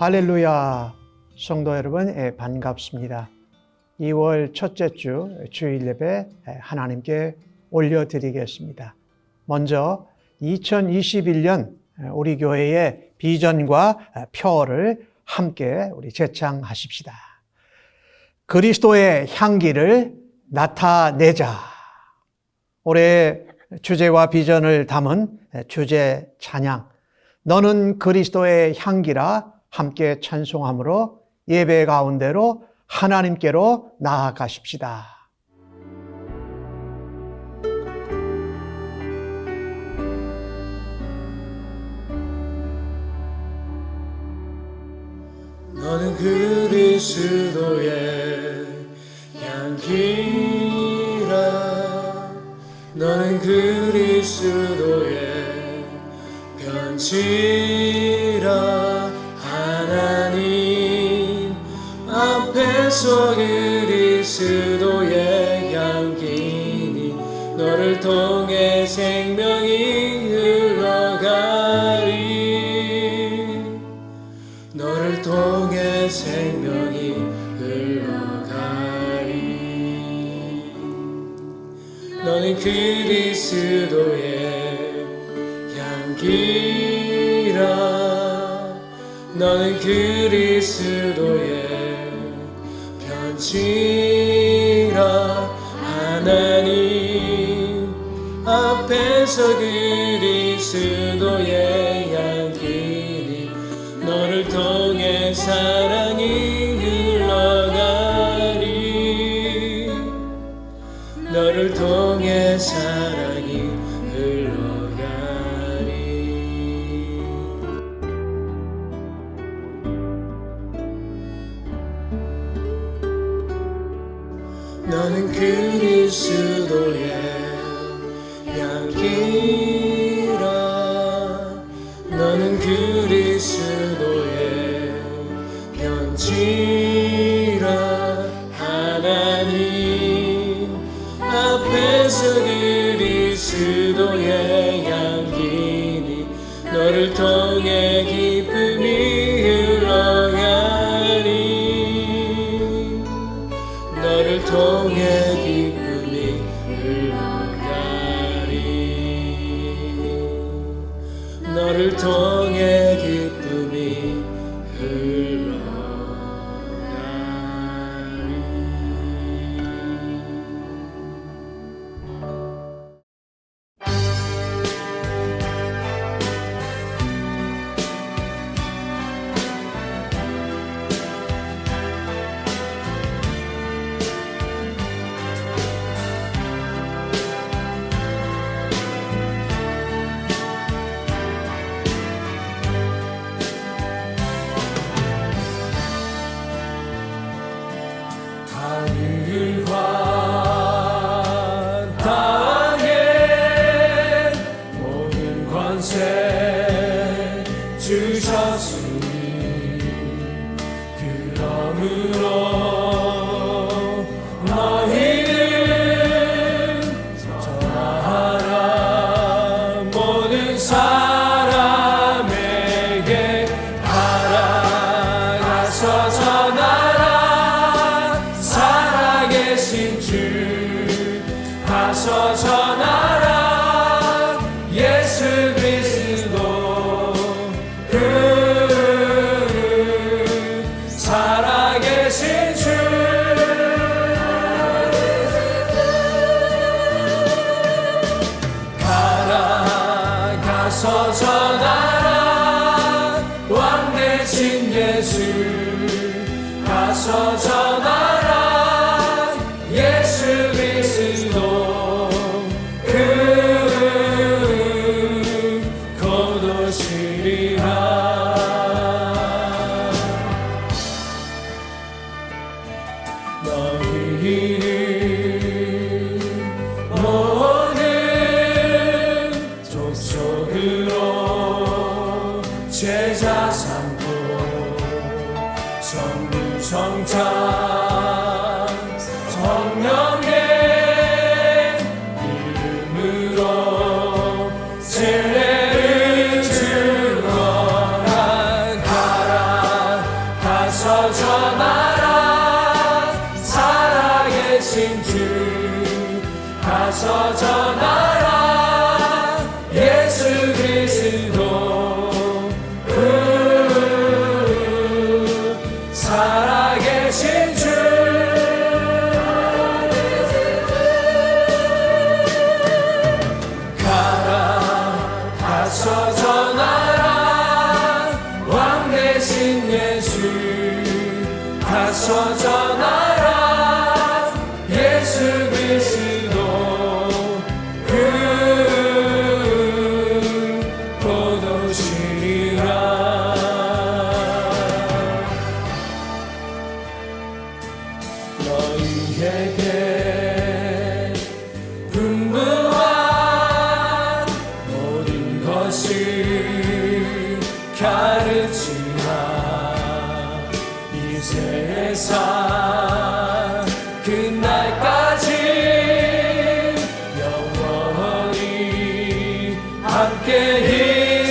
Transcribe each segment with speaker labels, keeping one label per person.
Speaker 1: 할렐루야, 성도 여러분, 반갑습니다. 2월 첫째 주 주일 예배 하나님께 올려드리겠습니다. 먼저 2021년 우리 교회의 비전과 표어를 함께 우리 제창하십시다. 그리스도의 향기를 나타내자. 올해 주제와 비전을 담은 주제 찬양, 너는 그리스도의 향기라 함께 찬송함으로 예배 가운데로 하나님께로 나아가십시다.
Speaker 2: 너는 그리스도의 향기라, 너는 그리스도의 편지라. 하나님 앞에서 그리스도의 향기니 너를 통해 생명이 흘러가리, 너를 통해 생명이 흘러가리. 너는 그리스도의 향기라, 너는 그리스도의 편지라. 하나님 앞에서 그리스도의 향기니 너를 통해 사랑이 흘러가리, 너를 통해 사랑이 흘러가리. 너는 그리스도의 향기라, 너는 그리스도의 편지라. 하나님 앞에서 그리스도의 향기니 너를 통해 기쁨이 흘러가리, 너를 통해 기쁨이 흘러가리, 너를 통해 기쁨이 흘러가리. 하늘과 땅에 모든 권세 주셨으니 그러므로 너희는 전하라, 모든 사람에게 알아가서 전하라, 살아계신 주 가서 전하라, 예수 그리스도 살아계신 주. 가라, 가서 전하라, 왕 대신 예수 가서 전하라, 예수 그리스도 곧 오시리라. 너희는 모든 족속으로 제자 삼고 성부 성자 성령의 계신 주 가서 전하라 예수 그리스도 살아계신 주 가서 전하라 왕 대신 예수 가서 전하라 예수 그리스도 곧 오시리라 너희에게 분부한 모든 것을 가르치라 이 세상 그날까지 영원히 함께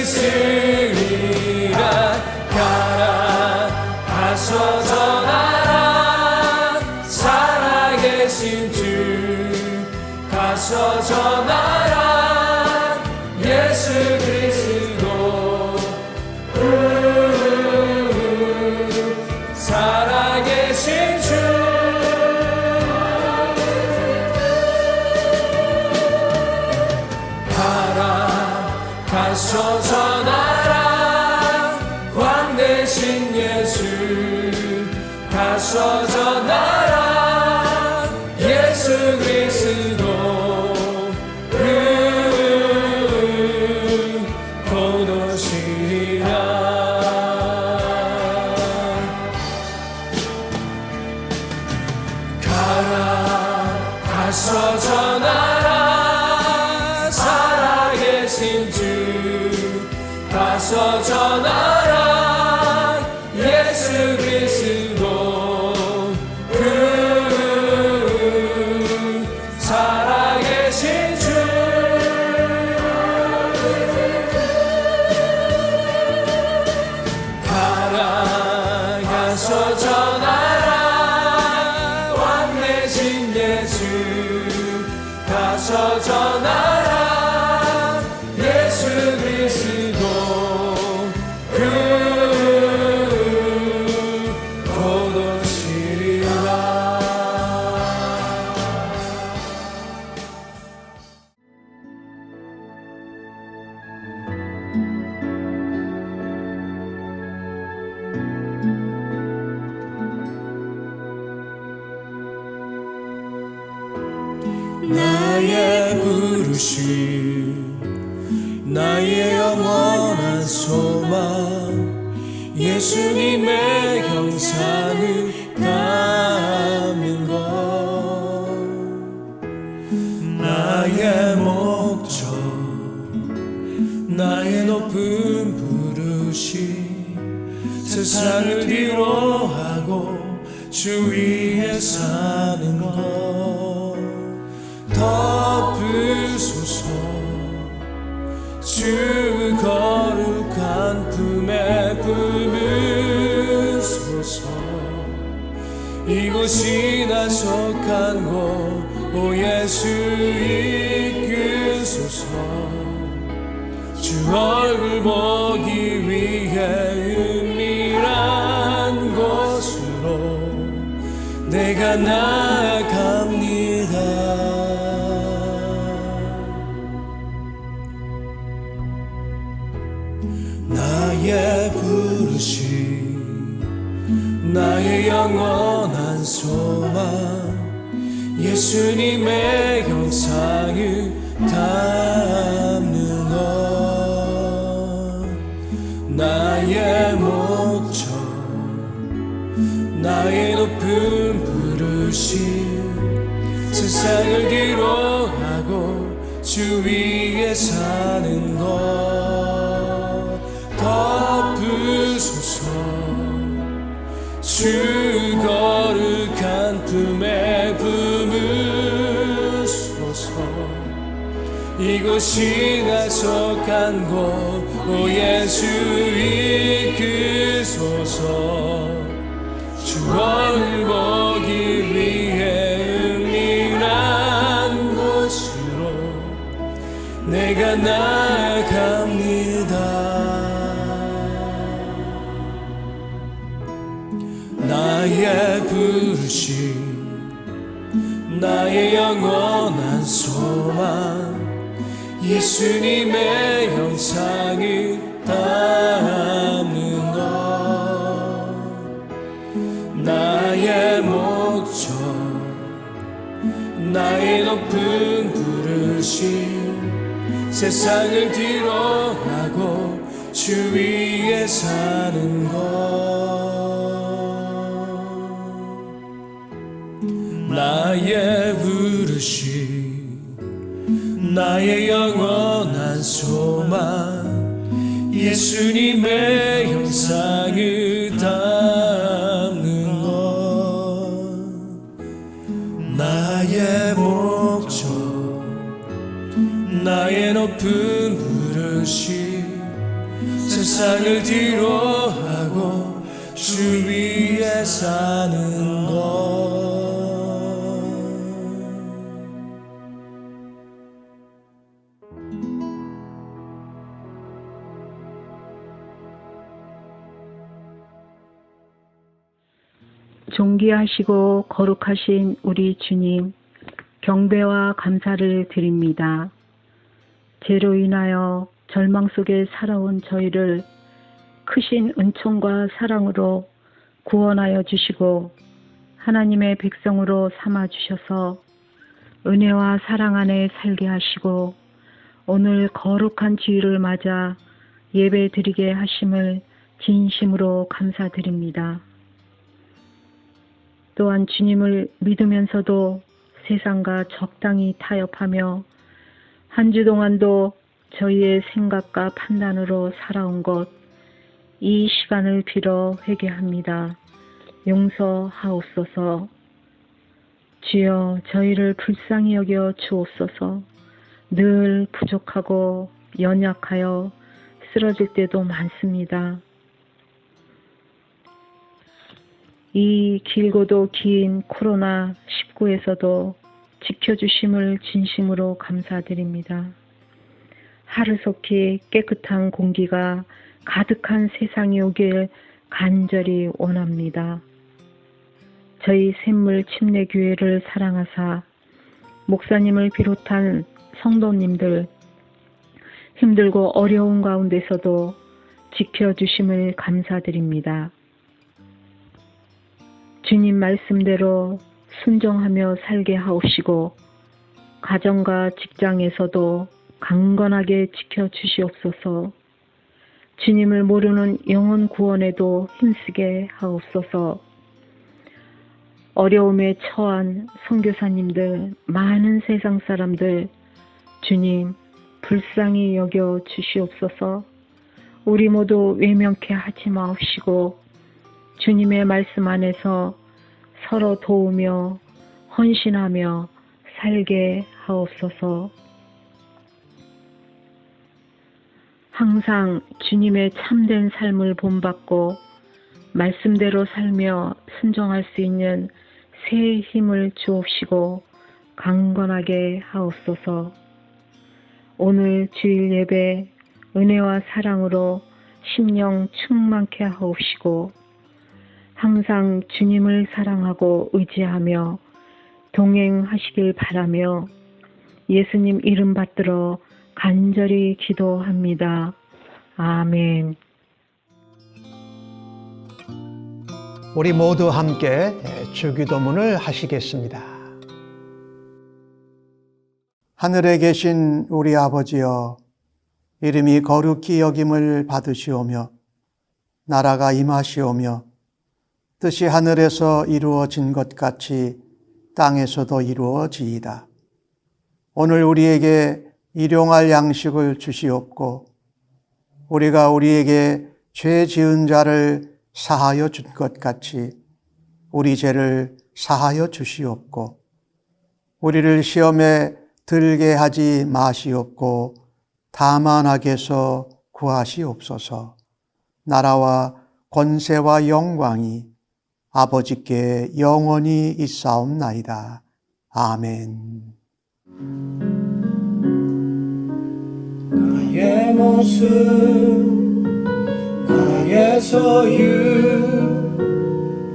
Speaker 2: 있으리라 가서 전하라 살아계신 주 가서 전하라 예수 그리스도 살아계신 주 가서 전하라 왕 대신 예수 가서 전하라 예수 그리스도 곧 오시리라 가서 전하라 살아계신 주 가서 전하라 예수 그리스도 살아계신 주 가서 전하라 왕 대신 예수 가서 전하라 예수 그리스도 곧 오시리라 나의 부르심 나의 영원한 소망 예수님의 형상을 담는 것 나의 목적 나의 높은 부르심 세상을 뒤로하고 주 위에 사는 것 덮으소서 주 거룩한 품에 품으소서 이곳이 나 속한 곳 오 예수 이끄소서 주 얼굴 보기 위해 은밀한 곳으로 내가 나아갑니다 나의 부르심 나의 영원한 소망 예수님의 형상을 담는 것 나의 목적 나의 높은 부르심 세상을 뒤로하고 주 위에 사는 것 덮으소서 주 거룩한 품에 품으소서 이곳이 나 속한 곳 오 예수 이끄소서 주 얼굴 보기 위해 내가 나아갑니다. 나의 부르심 나의 영원한 소망 예수님의 형상을 담는 것 나의 목적 나의 높은 부르심 세상을 뒤로하고 주 위에 사는 것 나의 부르심 나의 영원한 소망 예수님의 형상을 담는 것 나의 목적 나의 높은 부르심 세상을 뒤로하고 주 위에 사는 것
Speaker 3: 존귀하시고 거룩하신 우리 주님, 경배와 감사를 드립니다. 죄로 인하여 절망 속에 살아온 저희를 크신 은총과 사랑으로 구원하여 주시고 하나님의 백성으로 삼아 주셔서 은혜와 사랑 안에 살게 하시고 오늘 거룩한 주일을 맞아 예배 드리게 하심을 진심으로 감사드립니다. 또한 주님을 믿으면서도 세상과 적당히 타협하며 한 주 동안도 저희의 생각과 판단으로 살아온 것, 이 시간을 빌어 회개합니다. 용서하옵소서. 주여 저희를 불쌍히 여겨 주옵소서. 늘 부족하고 연약하여 쓰러질 때도 많습니다. 이 길고도 긴 코로나19에서도 지켜주심을 진심으로 감사드립니다. 하루속히 깨끗한 공기가 가득한 세상이 오길 간절히 원합니다. 저희 샘물 침례교회를 사랑하사 목사님을 비롯한 성도님들 힘들고 어려운 가운데서도 지켜주심을 감사드립니다. 주님 말씀대로 순종하며 살게 하옵시고 가정과 직장에서도 강건하게 지켜주시옵소서. 주님을 모르는 영혼 구원에도 힘쓰게 하옵소서. 어려움에 처한 선교사님들, 많은 세상 사람들 주님 불쌍히 여겨 주시옵소서. 우리 모두 외면케 하지 마옵시고 주님의 말씀 안에서 서로 도우며 헌신하며 살게 하옵소서. 항상 주님의 참된 삶을 본받고 말씀대로 살며 순종할 수 있는 새 힘을 주옵시고 강건하게 하옵소서. 오늘 주일 예배 은혜와 사랑으로 심령 충만케 하옵시고 항상 주님을 사랑하고 의지하며 동행하시길 바라며 예수님 이름 받들어 간절히 기도합니다. 아멘.
Speaker 1: 우리 모두 함께 주기도문을 하시겠습니다. 하늘에 계신 우리 아버지여, 이름이 거룩히 여김을 받으시오며 나라가 임하시오며 뜻이 하늘에서 이루어진 것 같이 땅에서도 이루어지이다. 오늘 우리에게 일용할 양식을 주시옵고 우리가 우리에게 죄 지은 자를 사하여 준 것 같이 우리 죄를 사하여 주시옵고 우리를 시험에 들게 하지 마시옵고 다만 악에서 구하시옵소서. 나라와 권세와 영광이 아버지께 영원히 있사옵나이다. 아멘.
Speaker 2: 나의 모습 나의 소유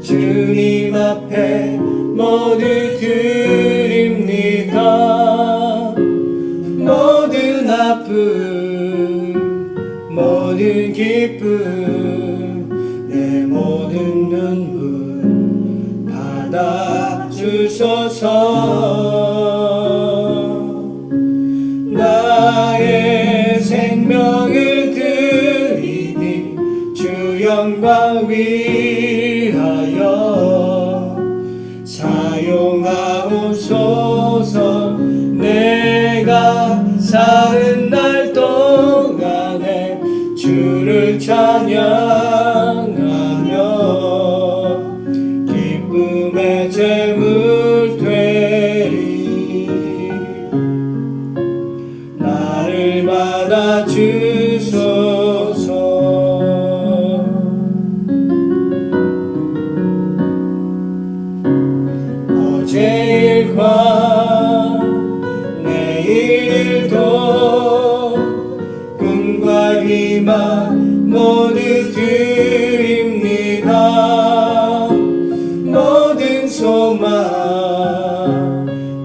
Speaker 2: 주님 앞에 모두 드립니다. 모든 아픔 모든 기쁨 내 모든 눈물 받아주소서. 나의 생명을 드리니 주 영광 위하여 사용하옵소서. 내가 사는 날 동안에 주를 찬양하며 기쁨의 제물 되리. 나를 받아주소서. 어제 일과 내일 일도 꿈과 희망 모두 드립니다. 모든 소망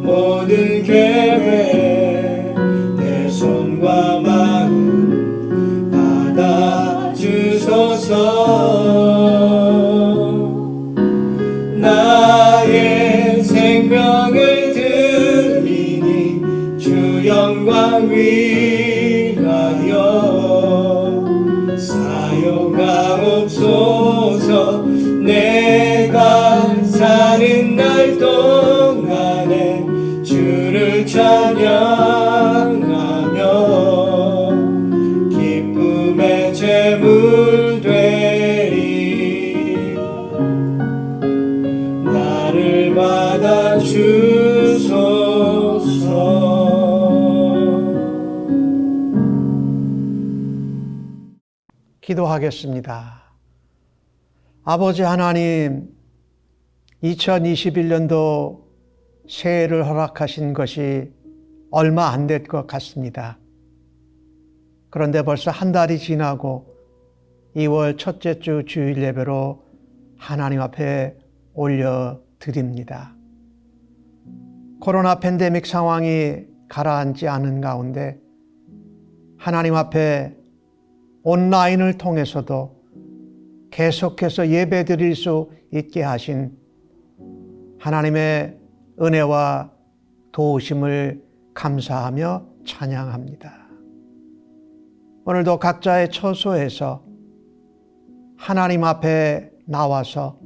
Speaker 2: 모든 계획 내 손과 마음 받아주소서. 나의 생명을 드리니 주 영광 위하여 사용하옵소서. 내가 사는 날 동안에 주를 찬양하며 기쁨의 제물 되리. 나를 받아주소서.
Speaker 1: 기도하겠습니다. 아버지 하나님, 2021년도 새해를 허락하신 것이 얼마 안 될 것 같습니다. 그런데 벌써 한 달이 지나고 2월 첫째 주 주일 예배로 하나님 앞에 올려드립니다. 코로나 팬데믹 상황이 가라앉지 않은 가운데 하나님 앞에 온라인을 통해서도 계속해서 예배 드릴 수 있게 하신 하나님의 은혜와 도우심을 감사하며 찬양합니다. 오늘도 각자의 처소에서 하나님 앞에 나와서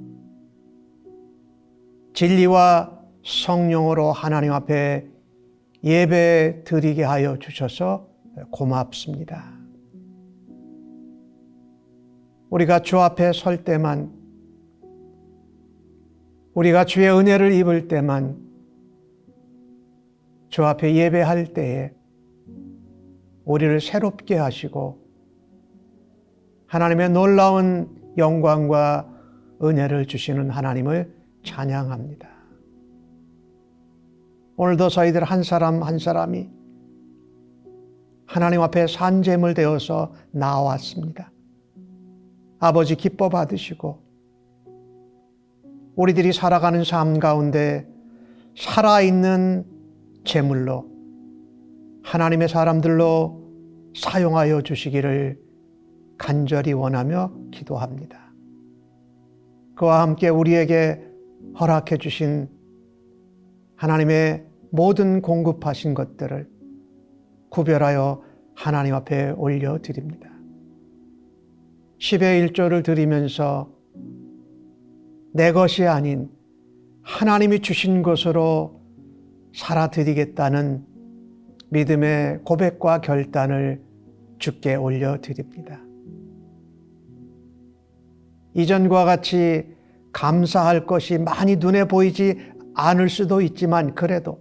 Speaker 1: 진리와 성령으로 하나님 앞에 예배 드리게 하여 주셔서 고맙습니다. 우리가 주 앞에 설 때만, 우리가 주의 은혜를 입을 때만, 주 앞에 예배할 때에 우리를 새롭게 하시고 하나님의 놀라운 영광과 은혜를 주시는 하나님을 찬양합니다. 오늘도 저희들 한 사람 한 사람이 하나님 앞에 산제물 되어서 나왔습니다. 아버지 기뻐 받으시고 우리들이 살아가는 삶 가운데 살아있는 제물로 하나님의 사람들로 사용하여 주시기를 간절히 원하며 기도합니다. 그와 함께 우리에게 허락해 주신 하나님의 모든 공급하신 것들을 구별하여 하나님 앞에 올려드립니다. 10의 1조를 드리면서 내 것이 아닌 하나님이 주신 것으로 살아드리겠다는 믿음의 고백과 결단을 주께 올려드립니다. 이전과 같이 감사할 것이 많이 눈에 보이지 않을 수도 있지만 그래도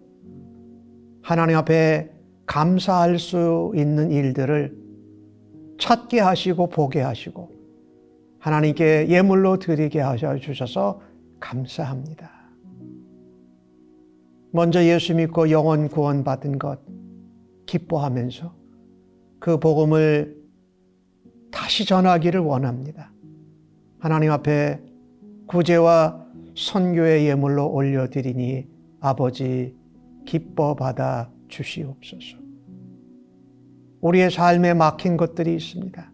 Speaker 1: 하나님 앞에 감사할 수 있는 일들을 찾게 하시고 보게 하시고 하나님께 예물로 드리게 하셔 주셔서 감사합니다. 먼저 예수 믿고 영혼 구원 받은 것 기뻐하면서 그 복음을 다시 전하기를 원합니다. 하나님 앞에 구제와 선교의 예물로 올려드리니 아버지 기뻐 받아 주시옵소서. 우리의 삶에 막힌 것들이 있습니다.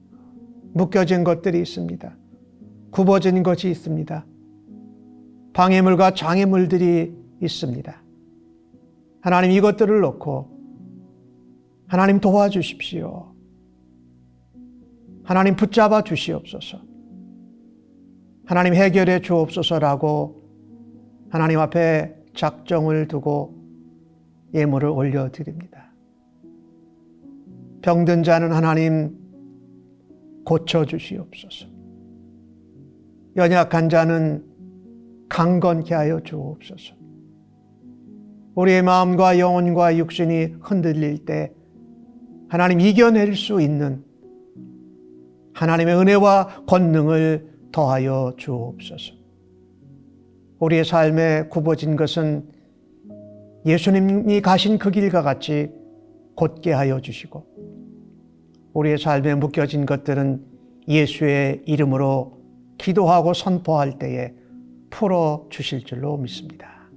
Speaker 1: 묶여진 것들이 있습니다. 굽어진 것이 있습니다. 방해물과 장애물들이 있습니다. 하나님 이것들을 놓고 하나님 도와주십시오. 하나님 붙잡아 주시옵소서. 하나님 해결해 주옵소서라고 하나님 앞에 작정을 두고 예물을 올려드립니다. 병든 자는 하나님 고쳐주시옵소서. 연약한 자는 강건케 하여 주옵소서. 우리의 마음과 영혼과 육신이 흔들릴 때 하나님 이겨낼 수 있는 하나님의 은혜와 권능을 더하여 주옵소서. 우리의 삶에 굽어진 것은 예수님이 가신 그 길과 같이 곧게 하여 주시고, 우리의 삶에 묶여진 것들은 예수의 이름으로 기도하고 선포할 때에 풀어 주실 줄로 믿습니다.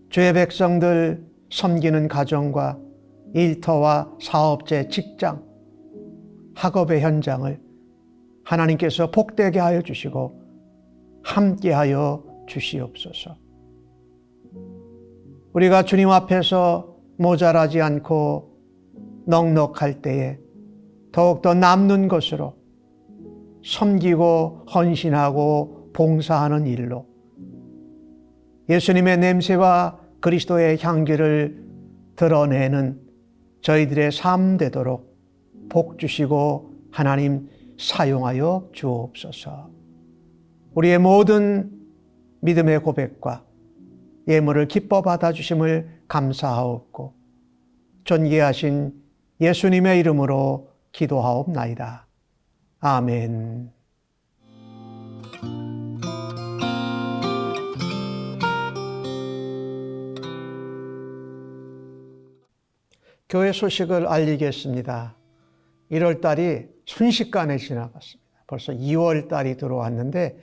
Speaker 1: 주의 백성들 섬기는 가정과 일터와 사업체, 직장, 학업의 현장을 하나님께서 복되게 하여 주시고 함께 하여 주시옵소서. 우리가 주님 앞에서 모자라지 않고 넉넉할 때에 더욱더 남는 것으로 섬기고 헌신하고 봉사하는 일로 예수님의 냄새와 그리스도의 향기를 드러내는 저희들의 삶 되도록 복 주시고 하나님 사용하여 주옵소서. 우리의 모든 믿음의 고백과 예물을 기뻐 받아주심을 감사하옵고 존귀하신 예수님의 이름으로 기도하옵나이다. 아멘. 교회 소식을 알리겠습니다. 1월 달이 순식간에 지나갔습니다. 벌써 2월 달이 들어왔는데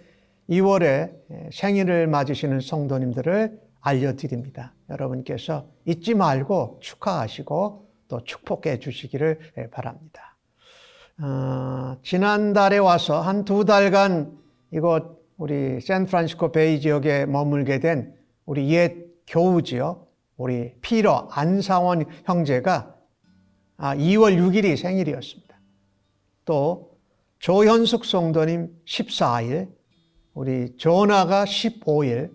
Speaker 1: 2월에 생일을 맞으시는 성도님들을 알려드립니다. 여러분께서 잊지 말고 축하하시고 또 축복해 주시기를 바랍니다. 지난달에 와서 한 2달간 이곳 우리 샌프란시스코 베이 지역에 머물게 된 우리 옛 교우지요. 우리 피러 안상원 형제가 2월 6일이 생일이었습니다. 또 조현숙 성도님 14일, 우리 조나가 15일,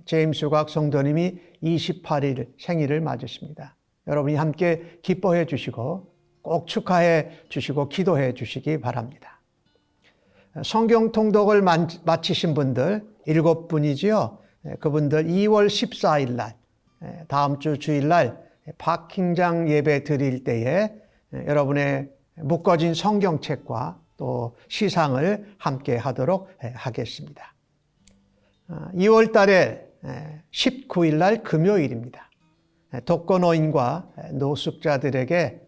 Speaker 1: 제임스 곽 성도님이 28일 생일을 맞으십니다. 여러분이 함께 기뻐해 주시고 꼭 축하해 주시고 기도해 주시기 바랍니다. 성경 통독을 마치신 분들 7분이지요. 그분들 2월 14일 날 다음 주 주일날 파킹장 예배 드릴 때에 여러분의 묶어진 성경책과 또 시상을 함께 하도록 하겠습니다. 2월 달에 19일 날 금요일입니다. 독거노인과 노숙자들에게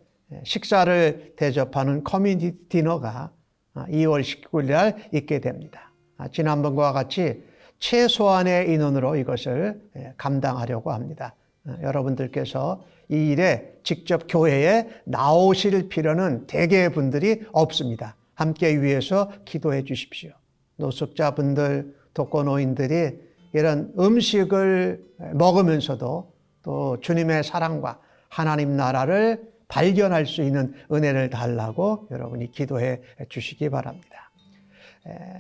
Speaker 1: 식사를 대접하는 커뮤니티 디너가 2월 19일 날 있게 됩니다. 지난번과 같이 최소한의 인원으로 이것을 감당하려고 합니다. 여러분들께서 이 일에 직접 교회에 나오실 필요는 대개의 분들이 없습니다. 함께 위해서 기도해 주십시오. 노숙자분들, 독거노인들이 이런 음식을 먹으면서도 또 주님의 사랑과 하나님 나라를 발견할 수 있는 은혜를 달라고 여러분이 기도해 주시기 바랍니다.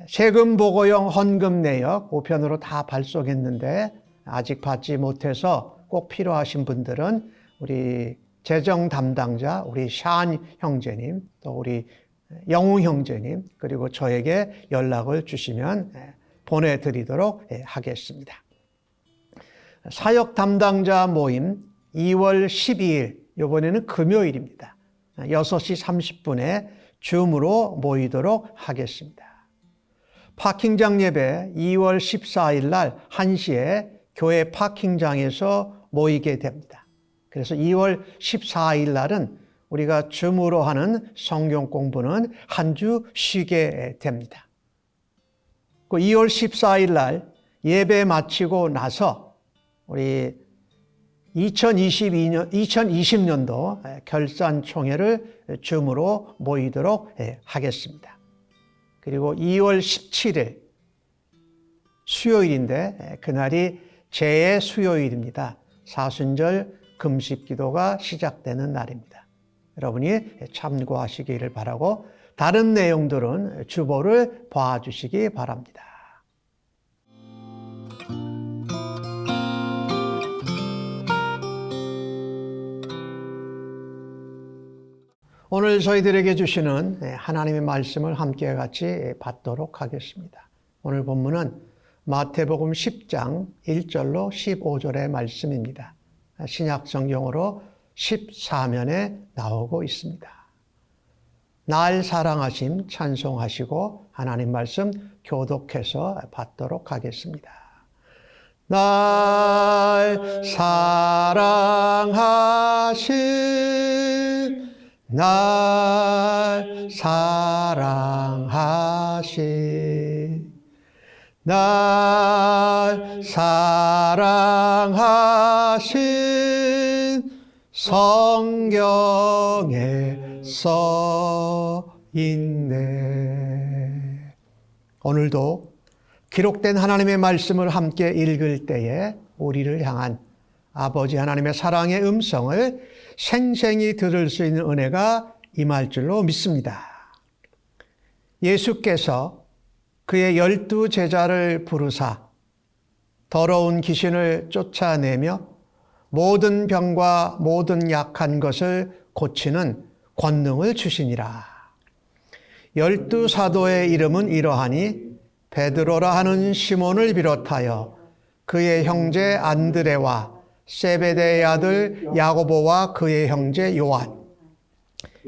Speaker 1: 세금 보고용 헌금 내역 우편으로 다 발송했는데 아직 받지 못해서 꼭 필요하신 분들은 우리 재정 담당자 우리 샤안 형제님 또 우리 영웅 형제님 그리고 저에게 연락을 주시면 보내드리도록 하겠습니다. 사역 담당자 모임 2월 12일 이번에는 금요일입니다. 6시 30분에 줌으로 모이도록 하겠습니다. 파킹장 예배 2월 14일 날 1시에 교회 파킹장에서 모이게 됩니다. 그래서 2월 14일 날은 우리가 줌으로 하는 성경 공부는 한 주 쉬게 됩니다. 2월 14일 날 예배 마치고 나서 우리 2020년도 결산총회를 줌으로 모이도록 하겠습니다. 그리고 2월 17일 수요일인데 그날이 제 수요일입니다. 사순절 금식기도가 시작되는 날입니다. 여러분이 참고하시기를 바라고 다른 내용들은 주보를 봐주시기 바랍니다. 오늘 저희들에게 주시는 하나님의 말씀을 함께 같이 받도록 하겠습니다. 오늘 본문은 마태복음 10장 1절로 15절의 말씀입니다. 신약 성경으로 14면에 나오고 있습니다. 날 사랑하심 찬송하시고 하나님 말씀 교독해서 받도록 하겠습니다. 날 사랑하심 날 사랑하심 날 사랑하신 성경에 써 있네. 오늘도 기록된 하나님의 말씀을 함께 읽을 때에 우리를 향한 아버지 하나님의 사랑의 음성을 생생히 들을 수 있는 은혜가 임할 줄로 믿습니다. 예수께서 그의 12 제자를 부르사 더러운 귀신을 쫓아내며 모든 병과 모든 약한 것을 고치는 권능을 주시니라. 12 사도의 이름은 이러하니 베드로라 하는 시몬을 비롯하여 그의 형제 안드레와 세베대의 아들 야고보와 그의 형제 요한,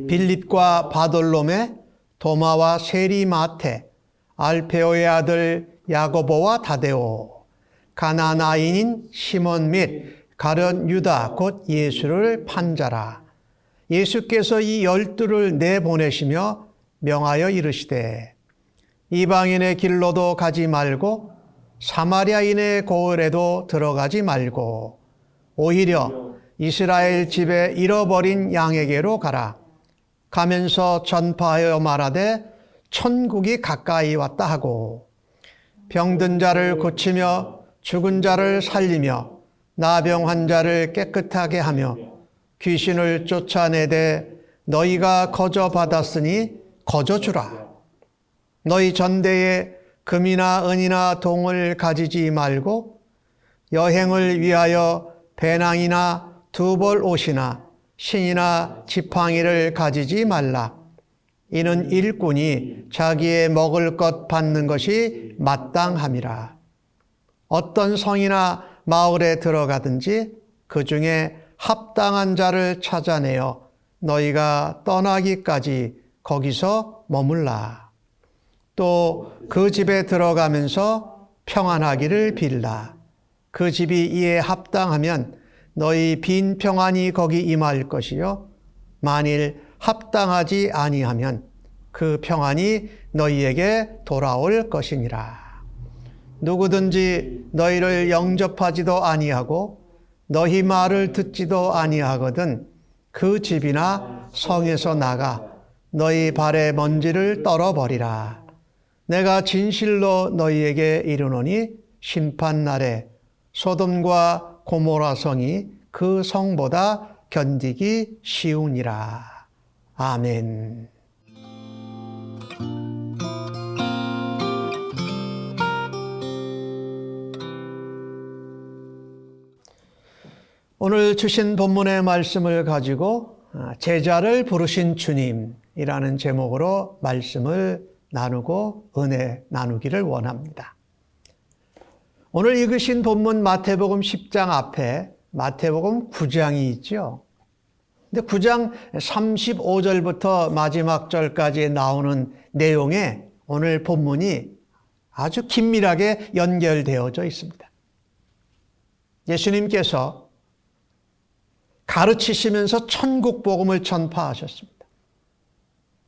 Speaker 1: 빌립과 바돌로메, 도마와 세리마테, 알페오의 아들 야고보와 다데오, 가나나인인 시몬 및 가룟 유다 곧 예수를 판 자라. 예수께서 이 12를 내보내시며 명하여 이르시되 이방인의 길로도 가지 말고 사마리아인의 고을에도 들어가지 말고 오히려 이스라엘 집에 잃어버린 양에게로 가라. 가면서 전파하여 말하되 천국이 가까이 왔다 하고 병든 자를 고치며 죽은 자를 살리며 나병 환자를 깨끗하게 하며 귀신을 쫓아내되 너희가 거저 받았으니 거저 주라. 너희 전대에 금이나 은이나 동을 가지지 말고 여행을 위하여 배낭이나 두벌 옷이나 신이나 지팡이를 가지지 말라. 이는 일꾼이 자기의 먹을 것 받는 것이 마땅함이라. 어떤 성이나 마을에 들어가든지 그 중에 합당한 자를 찾아내어 너희가 떠나기까지 거기서 머물라. 또 그 집에 들어가면서 평안하기를 빌라. 그 집이 이에 합당하면 너희 빈 평안이 거기 임할 것이요 만일 합당하지 아니하면 그 평안이 너희에게 돌아올 것이니라. 누구든지 너희를 영접하지도 아니하고 너희 말을 듣지도 아니하거든 그 집이나 성에서 나가 너희 발에 먼지를 떨어버리라. 내가 진실로 너희에게 이르노니 심판날에 소돔과 고모라 성이 그 성보다 견디기 쉬우니라. 아멘. 오늘 주신 본문의 말씀을 가지고 제자를 부르신 주님이라는 제목으로 말씀을 나누고 은혜 나누기를 원합니다. 오늘 읽으신 본문 마태복음 10장 앞에 마태복음 9장이 있죠. 근데 9장 35절부터 마지막 절까지 나오는 내용에 오늘 본문이 아주 긴밀하게 연결되어져 있습니다. 예수님께서 가르치시면서 천국 복음을 전파하셨습니다.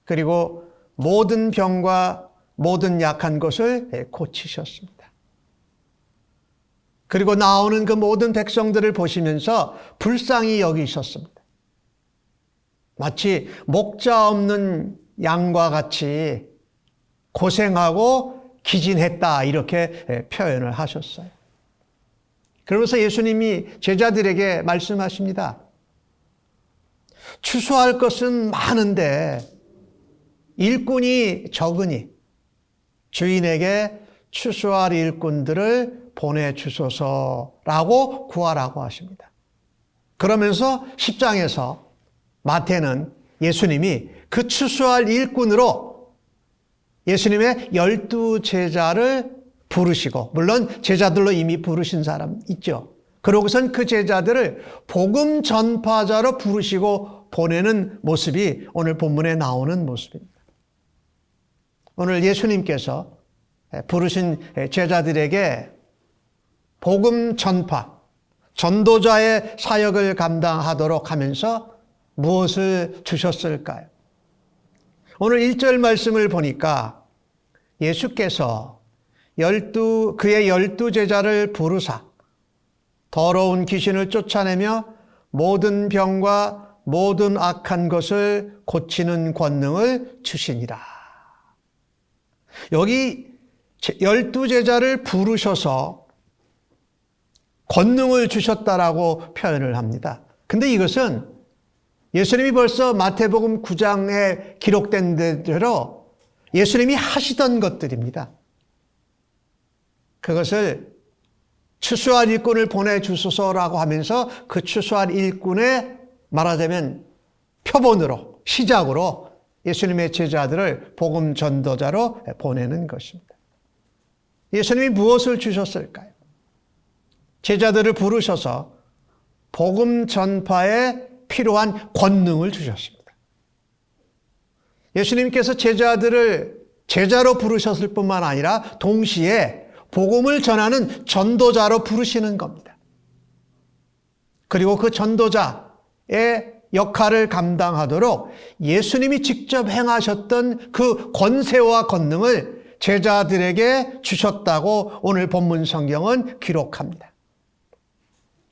Speaker 1: 그리고 모든 병과 모든 약한 것을 고치셨습니다. 그리고 나오는 그 모든 백성들을 보시면서 불쌍히 여기셨습니다. 마치 목자 없는 양과 같이 고생하고 기진했다 이렇게 표현을 하셨어요. 그러면서 예수님이 제자들에게 말씀하십니다. 추수할 것은 많은데 일꾼이 적으니 주인에게 추수할 일꾼들을 보내주소서라고 구하라고 하십니다. 그러면서 10장에서 마태는 예수님이 그 추수할 일꾼으로 예수님의 12제자를 부르시고, 물론 제자들로 이미 부르신 사람 있죠. 그러고선 그 제자들을 복음 전파자로 부르시고 보내는 모습이 오늘 본문에 나오는 모습입니다. 오늘 예수님께서 부르신 제자들에게 복음 전파, 전도자의 사역을 감당하도록 하면서 무엇을 주셨을까요? 오늘 1절 말씀을 보니까 예수께서 그의 12제자를 부르사 더러운 귀신을 쫓아내며 모든 병과 모든 악한 것을 고치는 권능을 주시니라. 여기 12제자를 부르셔서 권능을 주셨다라고 표현을 합니다. 근데 이것은 예수님이 벌써 마태복음 9장에 기록된 대로 예수님이 하시던 것들입니다. 그것을 추수할 일꾼을 보내주소서라고 하면서 그 추수할 일꾼의 말하자면 표본으로, 시작으로 예수님의 제자들을 복음 전도자로 보내는 것입니다. 예수님이 무엇을 주셨을까요? 제자들을 부르셔서 복음 전파에 필요한 권능을 주셨습니다. 예수님께서 제자들을 제자로 부르셨을 뿐만 아니라 동시에 복음을 전하는 전도자로 부르시는 겁니다. 그리고 그 전도자의 역할을 감당하도록 예수님이 직접 행하셨던 그 권세와 권능을 제자들에게 주셨다고 오늘 본문 성경은 기록합니다.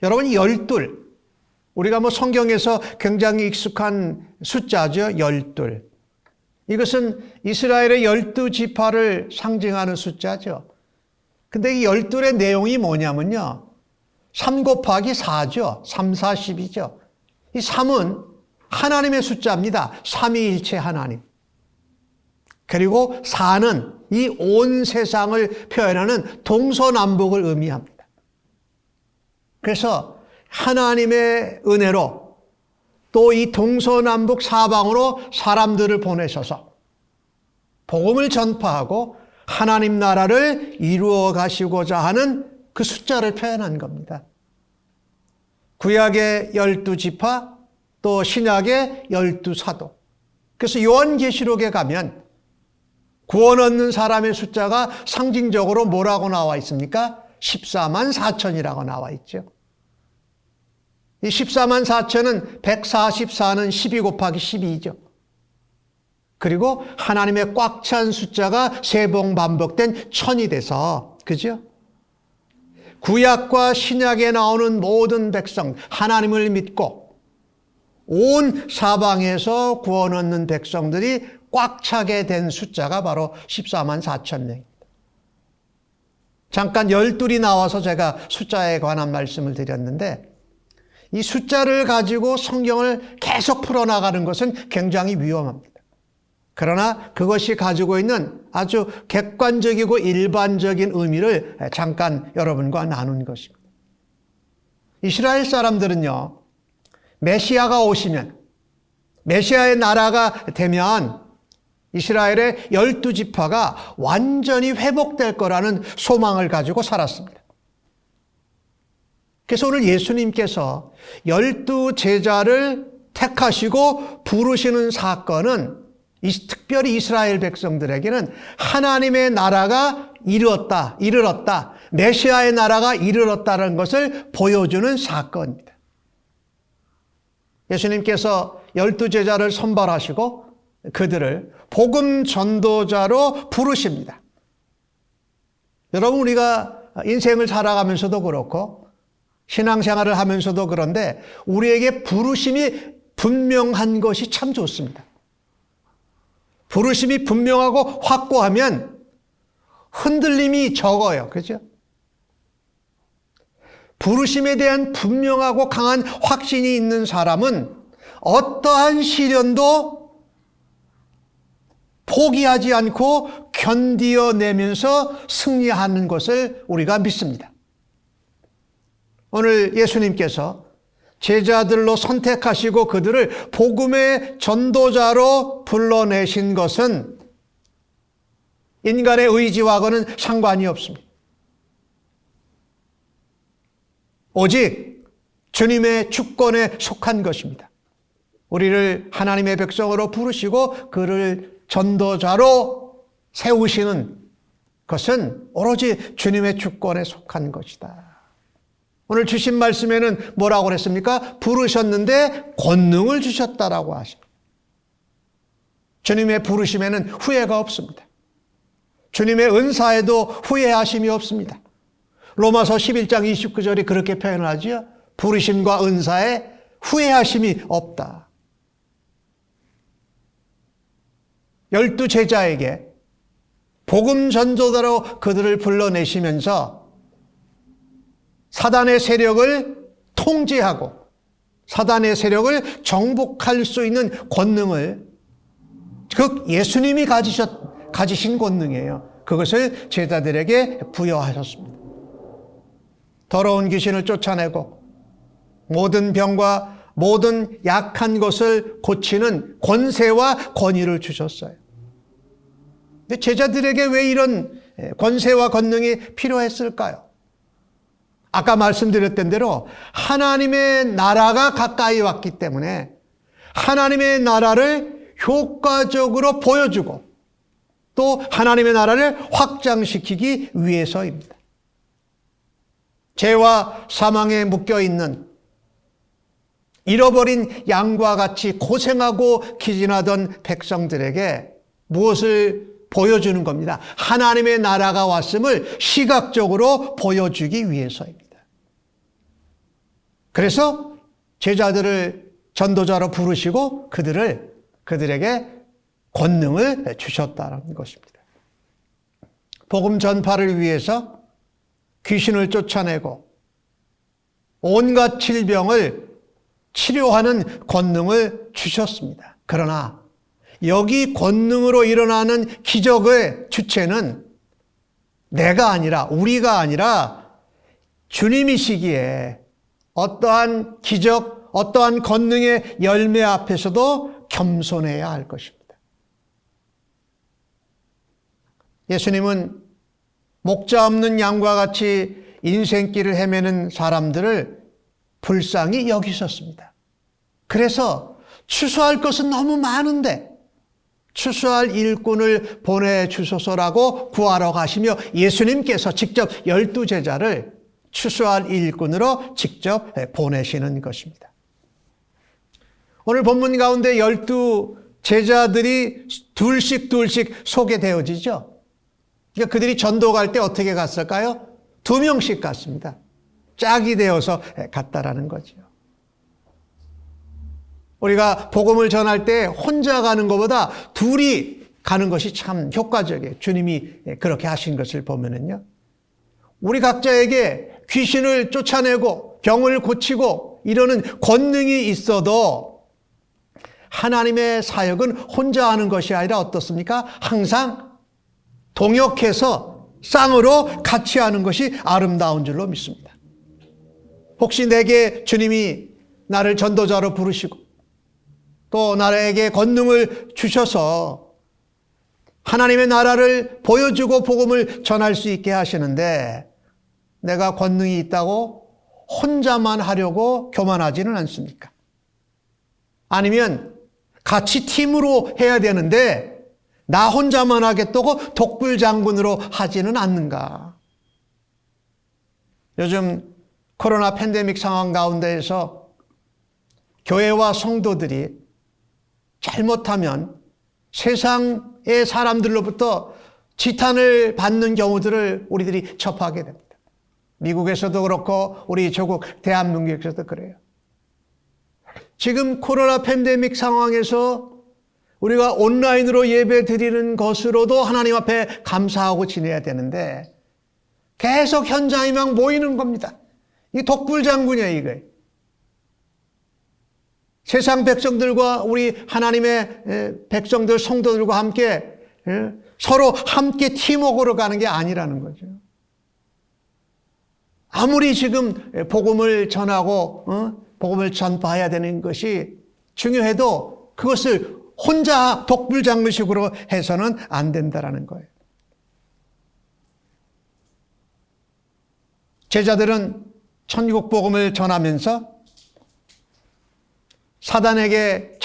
Speaker 1: 여러분, 12, 우리가 성경에서 굉장히 익숙한 숫자죠. 12. 이것은 이스라엘의 12지파를 상징하는 숫자죠. 근데 이 12의 내용이 뭐냐면요. 3 곱하기 4죠. 3, 4, 10이죠. 이 3은 하나님의 숫자입니다. 삼위일체 하나님. 그리고 4는 이 온 세상을 표현하는 동서남북을 의미합니다. 그래서 하나님의 은혜로 또 이 동서남북 사방으로 사람들을 보내셔서 복음을 전파하고 하나님 나라를 이루어 가시고자 하는 그 숫자를 표현한 겁니다. 구약의 12지파 또 신약의 12사도. 그래서 요한계시록에 가면 구원 얻는 사람의 숫자가 상징적으로 뭐라고 나와 있습니까? 14만 4천이라고 나와 있죠. 이 14만 4천은 144는 12 곱하기 12죠. 그리고 하나님의 꽉 찬 숫자가 세 번 반복된 1000이 돼서, 그죠? 구약과 신약에 나오는 모든 백성, 하나님을 믿고 온 사방에서 구원 얻는 백성들이 꽉 차게 된 숫자가 바로 14만 4천 명입니다. 잠깐 12이 나와서 제가 숫자에 관한 말씀을 드렸는데, 이 숫자를 가지고 성경을 계속 풀어나가는 것은 굉장히 위험합니다. 그러나 그것이 가지고 있는 아주 객관적이고 일반적인 의미를 잠깐 여러분과 나눈 것입니다. 이스라엘 사람들은요, 메시아가 오시면, 메시아의 나라가 되면 이스라엘의 12지파가 완전히 회복될 거라는 소망을 가지고 살았습니다. 그래서 오늘 예수님께서 12제자를 택하시고 부르시는 사건은 특별히 이스라엘 백성들에게는 하나님의 나라가 이르렀다, 메시아의 나라가 이르렀다는 것을 보여주는 사건입니다. 예수님께서 12제자를 선발하시고 그들을 복음 전도자로 부르십니다. 여러분, 우리가 인생을 살아가면서도 그렇고 신앙생활을 하면서도 그런데 우리에게 부르심이 분명한 것이 참 좋습니다. 부르심이 분명하고 확고하면 흔들림이 적어요. 그렇죠? 부르심에 대한 분명하고 강한 확신이 있는 사람은 어떠한 시련도 포기하지 않고 견디어내면서 승리하는 것을 우리가 믿습니다. 오늘 예수님께서 제자들로 선택하시고 그들을 복음의 전도자로 불러내신 것은 인간의 의지와는 상관이 없습니다. 오직 주님의 주권에 속한 것입니다. 우리를 하나님의 백성으로 부르시고 그를 전도자로 세우시는 것은 오로지 주님의 주권에 속한 것이다. 오늘 주신 말씀에는 뭐라고 그랬습니까? 부르셨는데 권능을 주셨다라고 하십니다. 주님의 부르심에는 후회가 없습니다. 주님의 은사에도 후회하심이 없습니다. 로마서 11장 29절이 그렇게 표현하죠. 부르심과 은사에 후회하심이 없다. 12제자에게 복음 전도자로 그들을 불러내시면서 사단의 세력을 통제하고 사단의 세력을 정복할 수 있는 권능을 즉 예수님이 가지신 권능이에요. 그것을 제자들에게 부여하셨습니다. 더러운 귀신을 쫓아내고 모든 병과 모든 약한 것을 고치는 권세와 권위를 주셨어요. 근데 제자들에게 왜 이런 권세와 권능이 필요했을까요? 아까 말씀드렸던 대로 하나님의 나라가 가까이 왔기 때문에 하나님의 나라를 효과적으로 보여주고 또 하나님의 나라를 확장시키기 위해서입니다. 죄와 사망에 묶여있는 잃어버린 양과 같이 고생하고 기진하던 백성들에게 무엇을 보여주는 겁니다. 하나님의 나라가 왔음을 시각적으로 보여주기 위해서입니다. 그래서 제자들을 전도자로 부르시고 그들에게 권능을 주셨다는 것입니다. 복음 전파를 위해서 귀신을 쫓아내고 온갖 질병을 치료하는 권능을 주셨습니다. 그러나 여기 권능으로 일어나는 기적의 주체는 내가 아니라 우리가 아니라 주님이시기에 어떠한 기적, 어떠한 권능의 열매 앞에서도 겸손해야 할 것입니다. 예수님은 목자 없는 양과 같이 인생길을 헤매는 사람들을 불쌍히 여기셨습니다. 그래서 추수할 것은 너무 많은데 추수할 일꾼을 보내주소서라고 구하러 가시며 예수님께서 직접 12제자를 추수할 일꾼으로 직접 보내시는 것입니다. 오늘 본문 가운데 12제자들이 둘씩 소개되어지죠. 그러니까 그들이 전도 갈 때 어떻게 갔을까요? 2명씩 갔습니다. 짝이 되어서 갔다라는 거죠. 우리가 복음을 전할 때 혼자 가는 것보다 둘이 가는 것이 참 효과적이에요. 주님이 그렇게 하신 것을 보면은요. 우리 각자에게 귀신을 쫓아내고 병을 고치고 이러는 권능이 있어도 하나님의 사역은 혼자 하는 것이 아니라 어떻습니까? 항상 동역해서 쌍으로 같이 하는 것이 아름다운 줄로 믿습니다. 혹시 내게 주님이 나를 전도자로 부르시고 또 나에게 권능을 주셔서 하나님의 나라를 보여주고 복음을 전할 수 있게 하시는데 내가 권능이 있다고 혼자만 하려고 교만하지는 않습니까? 아니면 같이 팀으로 해야 되는데 나 혼자만 하겠다고 독불장군으로 하지는 않는가? 요즘 코로나 팬데믹 상황 가운데에서 교회와 성도들이 잘못하면 세상의 사람들로부터 지탄을 받는 경우들을 우리들이 접하게 됩니다. 미국에서도 그렇고 우리 조국 대한민국에서도 그래요. 지금 코로나 팬데믹 상황에서 우리가 온라인으로 예배 드리는 것으로도 하나님 앞에 감사하고 지내야 되는데 계속 현장에 막 모이는 겁니다. 이 독불장군이에요, 이거. 세상 백성들과 우리 하나님의 백성들, 성도들과 함께 서로 함께 팀워크로 가는 게 아니라는 거죠. 아무리 지금 복음을 전하고 복음을 전파해야 되는 것이 중요해도 그것을 혼자 독불장군식으로 해서는 안 된다라는 거예요. 제자들은 천국 복음을 전하면서 사단에게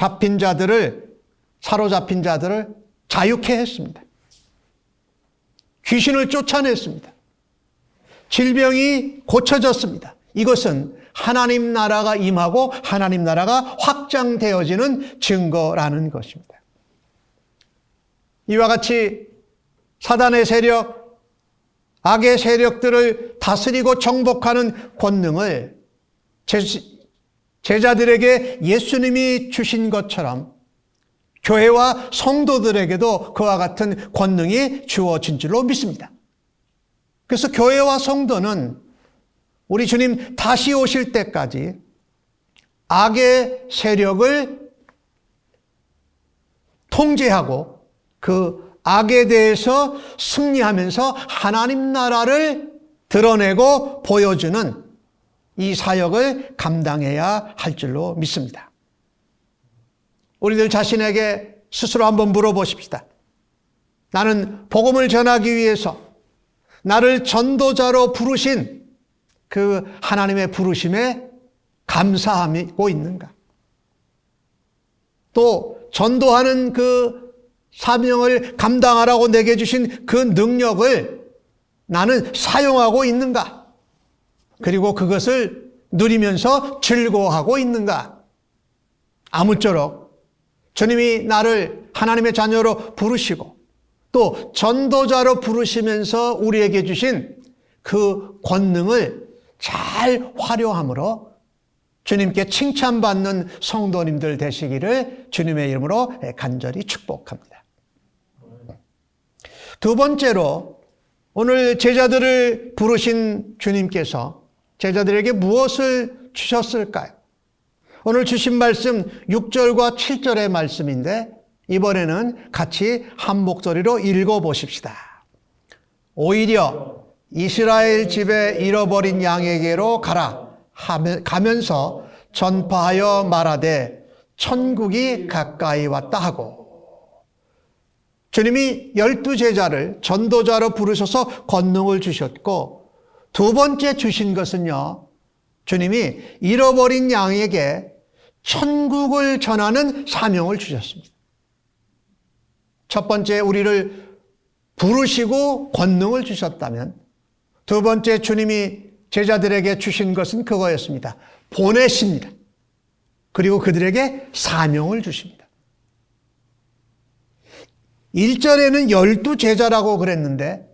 Speaker 1: 사로잡힌 자들을 자유케 했습니다. 귀신을 쫓아냈습니다. 질병이 고쳐졌습니다. 이것은 하나님 나라가 임하고 하나님 나라가 확장되어지는 증거라는 것입니다. 이와 같이 사단의 세력, 악의 세력들을 다스리고 정복하는 권능을 제자들에게 예수님이 주신 것처럼 교회와 성도들에게도 그와 같은 권능이 주어진 줄로 믿습니다. 그래서 교회와 성도는 우리 주님 다시 오실 때까지 악의 세력을 통제하고 그 악에 대해서 승리하면서 하나님 나라를 드러내고 보여주는 이 사역을 감당해야 할 줄로 믿습니다. 우리들 자신에게 스스로 한번 물어보십시다. 나는 복음을 전하기 위해서 나를 전도자로 부르신 그 하나님의 부르심에 감사하고 있는가? 또 전도하는 그 사명을 감당하라고 내게 주신 그 능력을 나는 사용하고 있는가? 그리고 그것을 누리면서 즐거워하고 있는가? 아무쪼록 주님이 나를 하나님의 자녀로 부르시고 또 전도자로 부르시면서 우리에게 주신 그 권능을 잘 활용함으로 주님께 칭찬받는 성도님들 되시기를 주님의 이름으로 간절히 축복합니다. 두 번째로 오늘 제자들을 부르신 주님께서 제자들에게 무엇을 주셨을까요? 오늘 주신 말씀 6절과 7절의 말씀인데 이번에는 같이 한 목소리로 읽어보십시다. 오히려 이스라엘 집에 잃어버린 양에게로 가라 가면서 전파하여 말하되 천국이 가까이 왔다 하고 주님이 12제자를 전도자로 부르셔서 권능을 주셨고 두 번째 주신 것은요, 주님이 잃어버린 양에게 천국을 전하는 사명을 주셨습니다. 첫 번째 우리를 부르시고 권능을 주셨다면 두 번째 주님이 제자들에게 주신 것은 그거였습니다. 보내십니다. 그리고 그들에게 사명을 주십니다. 1절에는 12제자라고 그랬는데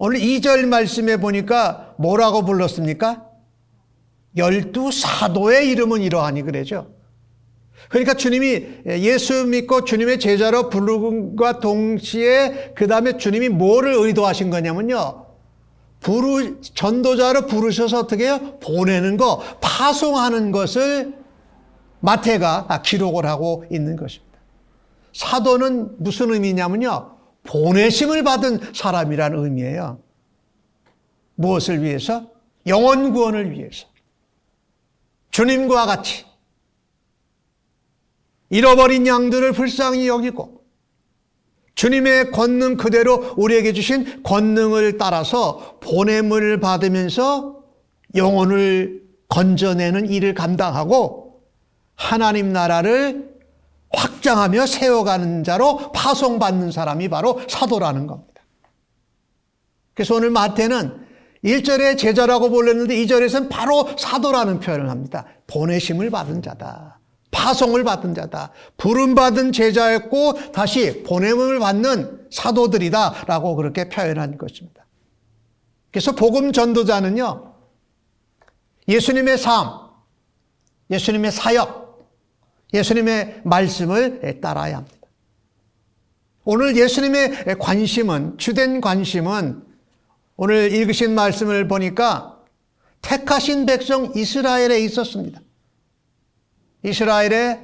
Speaker 1: 오늘 2절 말씀에 보니까 뭐라고 불렀습니까? 12사도의 이름은 이러하니 그러죠. 그러니까 주님이 예수 믿고 주님의 제자로 부르심과 동시에 그 다음에 주님이 뭐를 의도하신 거냐면요. 전도자로 부르셔서 어떻게 해요? 보내는 거, 파송하는 것을 마태가 기록을 하고 있는 것입니다. 사도는 무슨 의미냐면요. 보내심을 받은 사람이라는 의미예요. 무엇을 위해서? 영혼 구원을 위해서. 주님과 같이 잃어버린 양들을 불쌍히 여기고 주님의 권능 그대로 우리에게 주신 권능을 따라서 보냄을 받으면서 영혼을 건져내는 일을 감당하고 하나님 나라를 확장하며 세워가는 자로 파송받는 사람이 바로 사도라는 겁니다. 그래서 오늘 마태는 1절에 제자라고 불렀는데 2절에서는 바로 사도라는 표현을 합니다. 보내심을 받은 자다. 파송을 받은 자다. 부름받은 제자였고 다시 보냄을 받는 사도들이다 라고 그렇게 표현한 것입니다. 그래서 복음 전도자는요, 예수님의 삶, 예수님의 사역, 예수님의 말씀을 따라야 합니다. 오늘 예수님의 관심은, 주된 관심은 오늘 읽으신 말씀을 보니까 택하신 백성 이스라엘에 있었습니다. 이스라엘의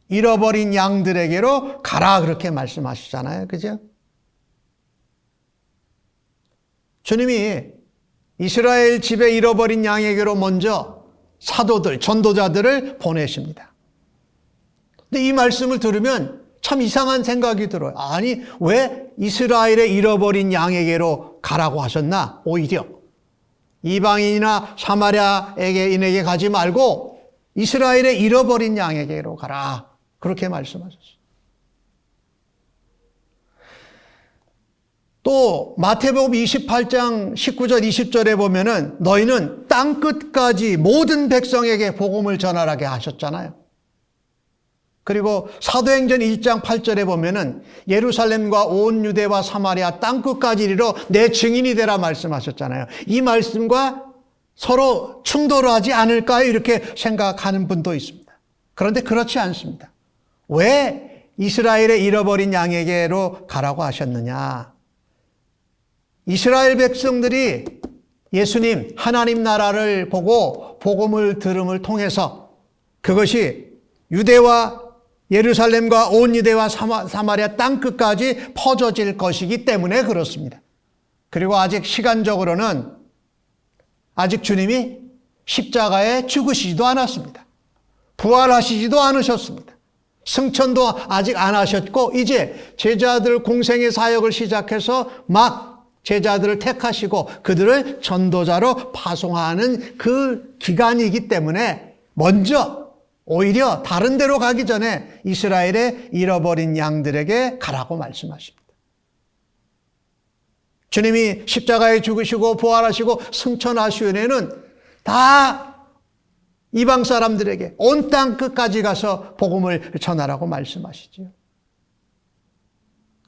Speaker 1: 잃어버린 양들에게로 가라 그렇게 말씀하시잖아요. 그죠? 주님이 이스라엘 집에 잃어버린 양에게로 먼저 사도들, 전도자들을 보내십니다. 근데 이 말씀을 들으면 참 이상한 생각이 들어요. 아니, 왜 이스라엘의 잃어버린 양에게로 가라고 하셨나? 오히려 이방인이나 사마리아인에게 가지 말고 이스라엘의 잃어버린 양에게로 가라. 그렇게 말씀하셨어요. 또 마태복음 28장 19절 20절에 보면은 너희는 땅 끝까지 모든 백성에게 복음을 전하라게 하셨잖아요. 그리고 사도행전 1장 8절에 보면은 예루살렘과 온 유대와 사마리아 땅 끝까지 이르러 내 증인이 되라 말씀하셨잖아요. 이 말씀과 서로 충돌하지 않을까요? 이렇게 생각하는 분도 있습니다. 그런데 그렇지 않습니다. 왜 이스라엘의 잃어버린 양에게로 가라고 하셨느냐? 이스라엘 백성들이 예수님, 하나님 나라를 보고 복음을 들음을 통해서 그것이 유대와 예루살렘과 온 유대와 사마리아 땅 끝까지 퍼져질 것이기 때문에 그렇습니다. 그리고 아직 시간적으로는 아직 주님이 십자가에 죽으시지도 않았습니다. 부활하시지도 않으셨습니다. 승천도 아직 안 하셨고 이제 제자들 공생의 사역을 시작해서 막 제자들을 택하시고 그들을 전도자로 파송하는 그 기간이기 때문에 먼저 오히려 다른 데로 가기 전에 이스라엘의 잃어버린 양들에게 가라고 말씀하십니다. 주님이 십자가에 죽으시고 부활하시고 승천하시면은 다 이방 사람들에게 온 땅 끝까지 가서 복음을 전하라고 말씀하시죠.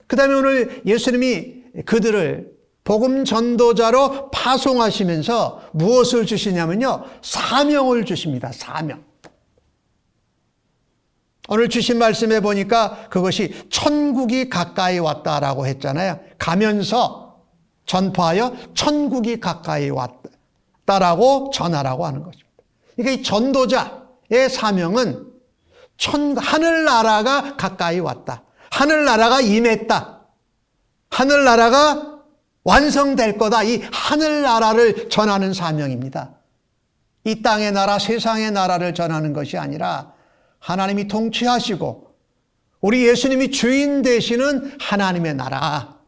Speaker 1: 그 다음에 오늘 예수님이 그들을 복음 전도자로 파송하시면서 무엇을 주시냐면요, 사명을 주십니다. 사명. 오늘 주신 말씀에 보니까 그것이 천국이 가까이 왔다라고 했잖아요. 가면서 전파하여 천국이 가까이 왔다라고 전하라고 하는 것입니다. 그러니까 이 전도자의 사명은 하늘나라가 가까이 왔다. 하늘나라가 임했다. 하늘나라가 완성될 거다. 이 하늘나라를 전하는 사명입니다. 이 땅의 나라, 세상의 나라를 전하는 것이 아니라 하나님이 통치하시고 우리 예수님이 주인 되시는 하나님의 나라,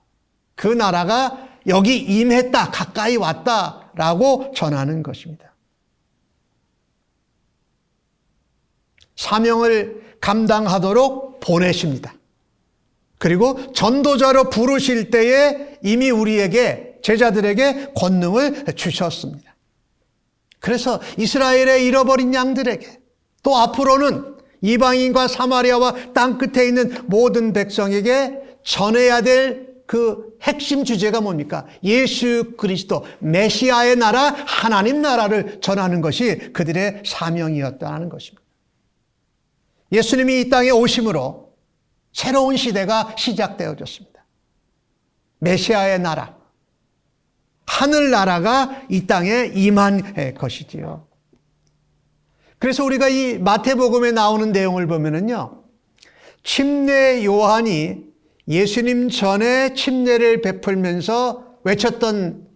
Speaker 1: 그 나라가 여기 임했다, 가까이 왔다라고 전하는 것입니다. 사명을 감당하도록 보내십니다. 그리고 전도자로 부르실 때에 이미 우리에게, 제자들에게 권능을 주셨습니다. 그래서 이스라엘의 잃어버린 양들에게 또 앞으로는 이방인과 사마리아와 땅 끝에 있는 모든 백성에게 전해야 될 그 핵심 주제가 뭡니까? 예수 그리스도, 메시아의 나라, 하나님 나라를 전하는 것이 그들의 사명이었다는 것입니다. 예수님이 이 땅에 오심으로 새로운 시대가 시작되어졌습니다. 메시아의 나라, 하늘나라가 이 땅에 임한 것이지요. 그래서 우리가 이 마태복음에 나오는 내용을 보면은요, 침례 요한이 예수님 전에 침례를 베풀면서 외쳤던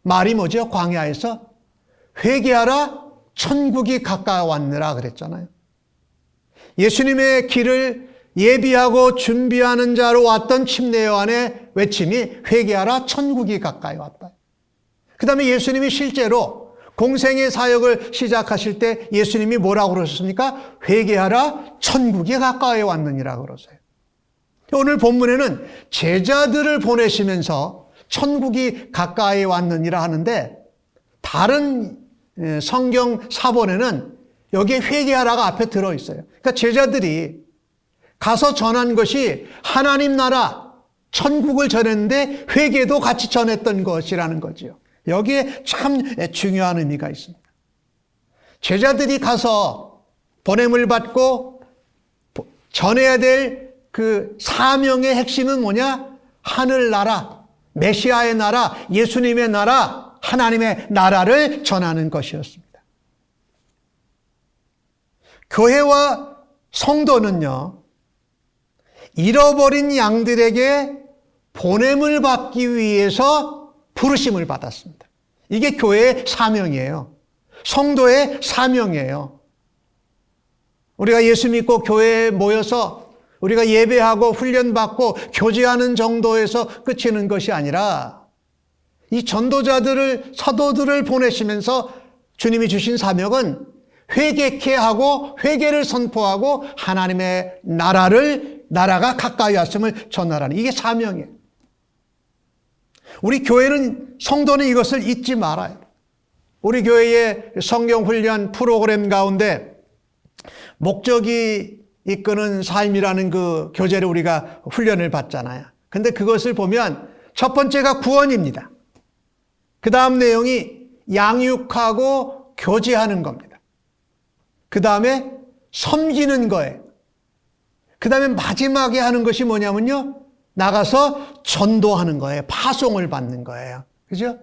Speaker 1: 말이 뭐죠? 광야에서 회개하라, 천국이 가까이 왔느라 그랬잖아요. 예수님의 길을 예비하고 준비하는 자로 왔던 침례 요한의 외침이 회개하라, 천국이 가까이 왔다. 그 다음에 예수님이 실제로 공생의 사역을 시작하실 때 예수님이 뭐라고 그러셨습니까? 회개하라, 천국이 가까이 왔느니라 그러세요. 오늘 본문에는 제자들을 보내시면서 천국이 가까이 왔느니라 하는데 다른 성경 사본에는 여기에 회개하라가 앞에 들어있어요. 그러니까 제자들이 가서 전한 것이 하나님 나라, 천국을 전했는데 회개도 같이 전했던 것이라는 거죠. 여기에 참 중요한 의미가 있습니다. 제자들이 가서 보냄을 받고 전해야 될 그 사명의 핵심은 뭐냐? 하늘나라, 메시아의 나라, 예수님의 나라, 하나님의 나라를 전하는 것이었습니다. 교회와 성도는요, 잃어버린 양들에게 보냄을 받기 위해서 부르심을 받았습니다. 이게 교회의 사명이에요. 성도의 사명이에요. 우리가 예수 믿고 교회에 모여서 우리가 예배하고 훈련받고 교제하는 정도에서 그치는 것이 아니라 이 전도자들을, 사도들을 보내시면서 주님이 주신 사명은 회개케 하고 회개를 선포하고 하나님의 나라가 가까이 왔음을 전하라는, 이게 사명이에요. 우리 교회는, 성도는 이것을 잊지 말아요. 우리 교회의 성경훈련 프로그램 가운데 목적이 이끄는 삶이라는 그 교재를 우리가 훈련을 받잖아요. 근데 그것을 보면 첫 번째가 구원입니다. 그 다음 내용이 양육하고 교제하는 겁니다. 그 다음에 섬기는 거예요. 그 다음에 마지막에 하는 것이 뭐냐면요, 나가서 전도하는 거예요. 파송을 받는 거예요. 그죠?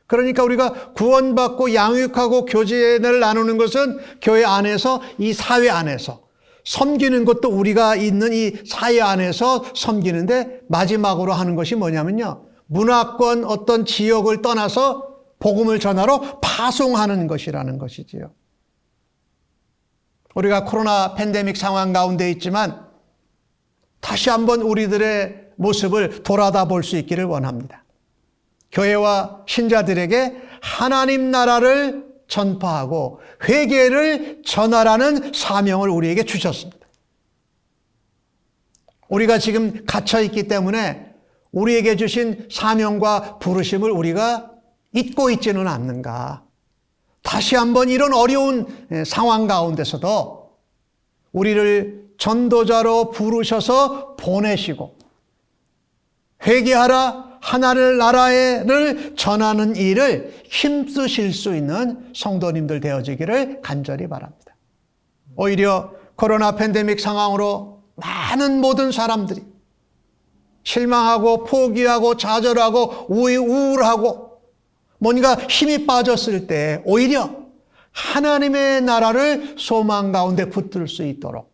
Speaker 1: 그러니까 우리가 구원받고 양육하고 교제를 나누는 것은 교회 안에서, 이 사회 안에서, 섬기는 것도 우리가 있는 이 사회 안에서 섬기는데, 마지막으로 하는 것이 뭐냐면요, 문화권 어떤 지역을 떠나서 복음을 전하러 파송하는 것이라는 것이지요. 우리가 코로나 팬데믹 상황 가운데 있지만 다시 한번 우리들의 모습을 돌아다 볼 수 있기를 원합니다. 교회와 신자들에게 하나님 나라를 전파하고 회개를 전하라는 사명을 우리에게 주셨습니다. 우리가 지금 갇혀 있기 때문에 우리에게 주신 사명과 부르심을 우리가 잊고 있지는 않는가. 다시 한번 이런 어려운 상황 가운데서도 우리를 전도자로 부르셔서 보내시고 회개하라, 하나님 나라를 전하는 일을 힘쓰실 수 있는 성도님들 되어지기를 간절히 바랍니다. 오히려 코로나 팬데믹 상황으로 많은 모든 사람들이 실망하고 포기하고 좌절하고 우울하고 뭔가 힘이 빠졌을 때 오히려 하나님의 나라를 소망 가운데 붙들 수 있도록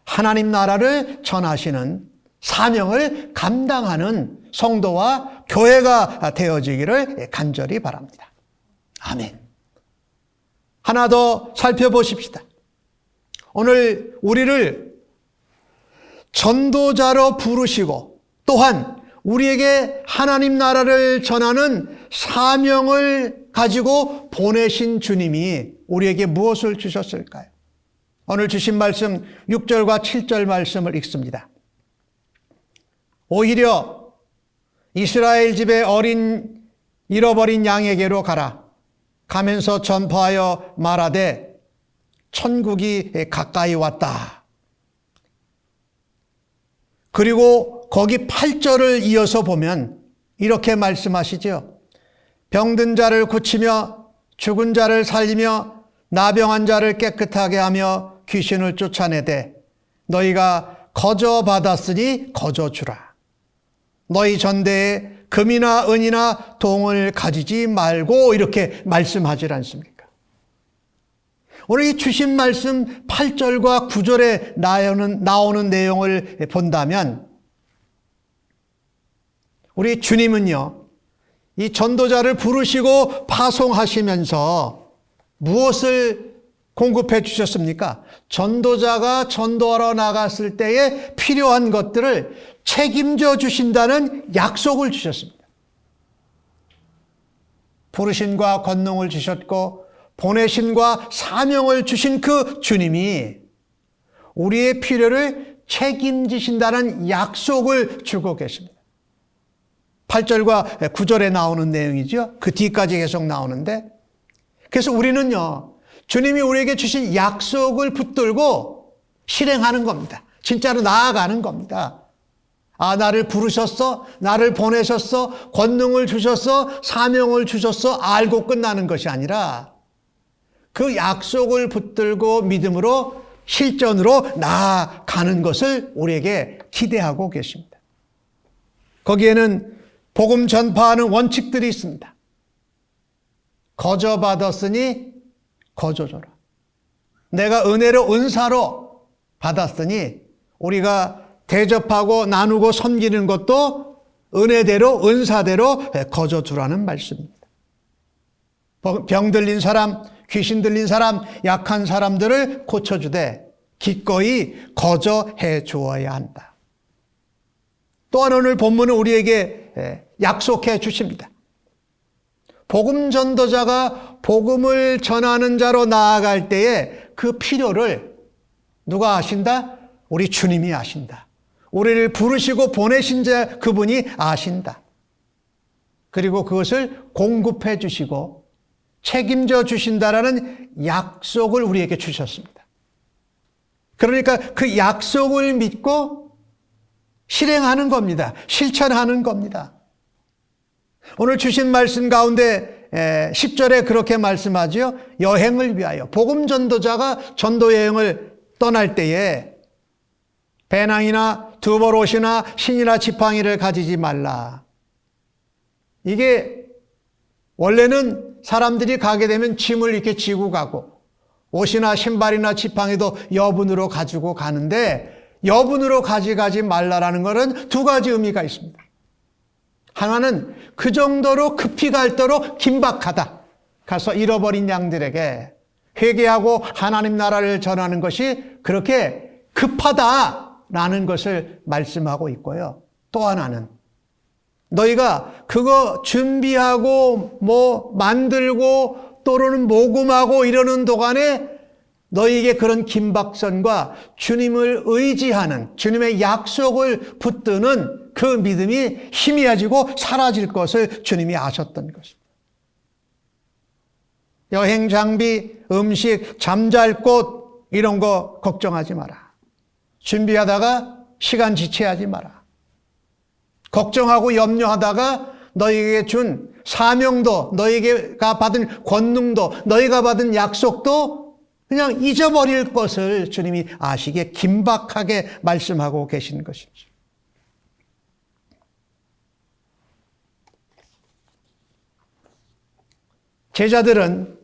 Speaker 1: 하나님 나라를 전하시는 사명을 감당하는 성도와 교회가 되어지기를 간절히 바랍니다. 아멘. 하나 더 살펴보십시다. 오늘 우리를 전도자로 부르시고 또한 우리에게 하나님 나라를 전하는 사명을 가지고 보내신 주님이 우리에게 무엇을 주셨을까요? 오늘 주신 말씀 6절과 7절 말씀을 읽습니다. 오히려 이스라엘 집의 잃어버린 양에게로 가라. 가면서 전파하여 말하되 천국이 가까이 왔다. 그리고 거기 8절을 이어서 보면 이렇게 말씀하시죠. 병든 자를 고치며 죽은 자를 살리며 나병한 자를 깨끗하게 하며 귀신을 쫓아내되 너희가 거저 받았으니 거저 주라. 너희 전대에 금이나 은이나 동을 가지지 말고, 이렇게 말씀하지 않습니까? 오늘 이 주신 말씀 8절과 9절에 나오는 내용을 본다면 우리 주님은요, 이 전도자를 부르시고 파송하시면서 무엇을 공급해 주셨습니까? 전도자가 전도하러 나갔을 때에 필요한 것들을 책임져 주신다는 약속을 주셨습니다. 부르심과 권능을 주셨고 보내심과 사명을 주신 그 주님이 우리의 필요를 책임지신다는 약속을 주고 계십니다. 8절과 9절에 나오는 내용이죠. 그 뒤까지 계속 나오는데, 그래서 우리는요, 주님이 우리에게 주신 약속을 붙들고 실행하는 겁니다. 진짜로 나아가는 겁니다. 아, 나를 부르셨어? 나를 보내셨어? 권능을 주셨어? 사명을 주셨어? 알고 끝나는 것이 아니라 그 약속을 붙들고 믿음으로 실전으로 나아가는 것을 우리에게 기대하고 계십니다. 거기에는 복음 전파하는 원칙들이 있습니다. 거저 받았으니 거저 줘라. 내가 은혜로 은사로 받았으니 우리가 대접하고 나누고 섬기는 것도 은혜대로 은사대로 거저 주라는 말씀입니다. 병 들린 사람, 귀신 들린 사람, 약한 사람들을 고쳐주되 기꺼이 거저해 주어야 한다. 또한 오늘 본문은 우리에게 약속해 주십니다. 복음 전도자가 복음을 전하는 자로 나아갈 때에 그 필요를 누가 아신다? 우리 주님이 아신다. 우리를 부르시고 보내신 자 그분이 아신다. 그리고 그것을 공급해 주시고 책임져 주신다라는 약속을 우리에게 주셨습니다. 그러니까 그 약속을 믿고 실행하는 겁니다. 실천하는 겁니다. 오늘 주신 말씀 가운데 10절에 그렇게 말씀하지요. 여행을 위하여 복음 전도자가 전도 여행을 떠날 때에 배낭이나 두벌옷이나 신이나 지팡이를 가지지 말라. 이게 원래는 사람들이 가게 되면 짐을 이렇게 지고 가고 옷이나 신발이나 지팡이도 여분으로 가지고 가는데 여분으로 가져가지 말라라는 것은 두 가지 의미가 있습니다. 하나는 그 정도로 급히 갈도록 긴박하다. 가서 잃어버린 양들에게 회개하고 하나님 나라를 전하는 것이 그렇게 급하다라는 것을 말씀하고 있고요. 또 하나는 너희가 그거 준비하고 만들고 또는 모금하고 이러는 동안에 너희에게 그런 긴박선과 주님을 의지하는 주님의 약속을 붙드는 그 믿음이 희미해지고 사라질 것을 주님이 아셨던 것입니다. 여행 장비, 음식, 잠잘 곳 이런 거 걱정하지 마라. 준비하다가 시간 지체하지 마라. 걱정하고 염려하다가 너희에게 준 사명도, 너희가 받은 권능도, 너희가 받은 약속도 그냥 잊어버릴 것을 주님이 아시기에 긴박하게 말씀하고 계신 것입니다. 제자들은,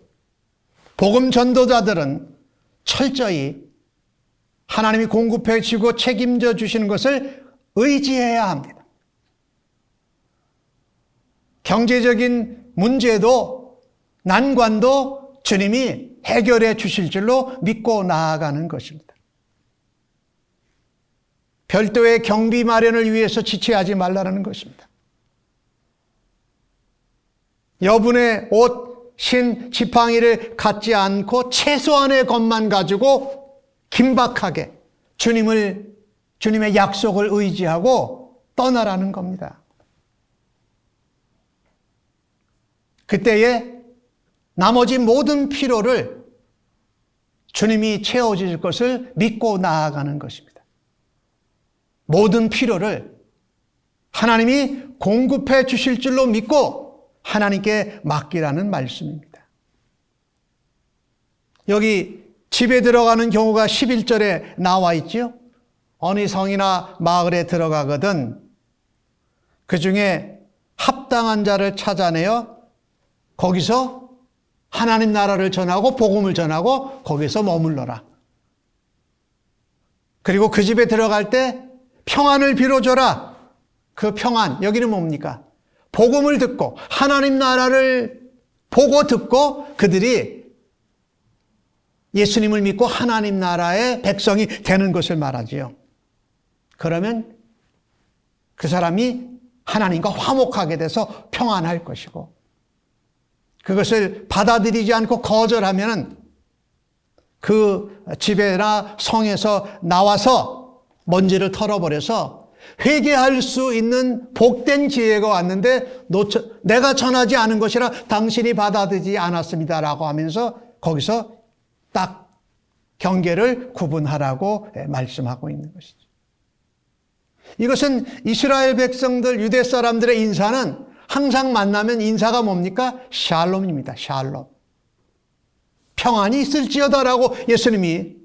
Speaker 1: 복음 전도자들은 철저히 하나님이 공급해 주고 책임져 주시는 것을 의지해야 합니다. 경제적인 문제도 난관도 주님이 해결해 주실 줄로 믿고 나아가는 것입니다. 별도의 경비 마련을 위해서 지체하지 말라는 것입니다. 여분의 옷, 신, 지팡이를 갖지 않고 최소한의 것만 가지고 긴박하게 주님의 약속을 의지하고 떠나라는 겁니다. 그때에 나머지 모든 필요를 주님이 채워주실 것을 믿고 나아가는 것입니다. 모든 필요를 하나님이 공급해 주실 줄로 믿고 하나님께 맡기라는 말씀입니다. 여기 집에 들어가는 경우가 11절에 나와 있죠. 어느 성이나 마을에 들어가거든 그 중에 합당한 자를 찾아내어 거기서 하나님 나라를 전하고 복음을 전하고 거기서 머물러라. 그리고 그 집에 들어갈 때 평안을 빌어줘라. 그 평안, 여기는 뭡니까? 복음을 듣고 하나님 나라를 보고 듣고 그들이 예수님을 믿고 하나님 나라의 백성이 되는 것을 말하지요. 그러면 그 사람이 하나님과 화목하게 돼서 평안할 것이고 그것을 받아들이지 않고 거절하면 그 집에나 성에서 나와서 먼지를 털어버려서 회개할 수 있는 복된 기회가 왔는데 내가 전하지 않은 것이라 당신이 받아들이지 않았습니다라고 하면서 거기서 딱 경계를 구분하라고 말씀하고 있는 것이죠. 이것은 이스라엘 백성들, 유대 사람들의 인사는 항상 만나면 인사가 뭡니까? 샬롬입니다. 샬롬. 평안이 있을지어다라고 예수님이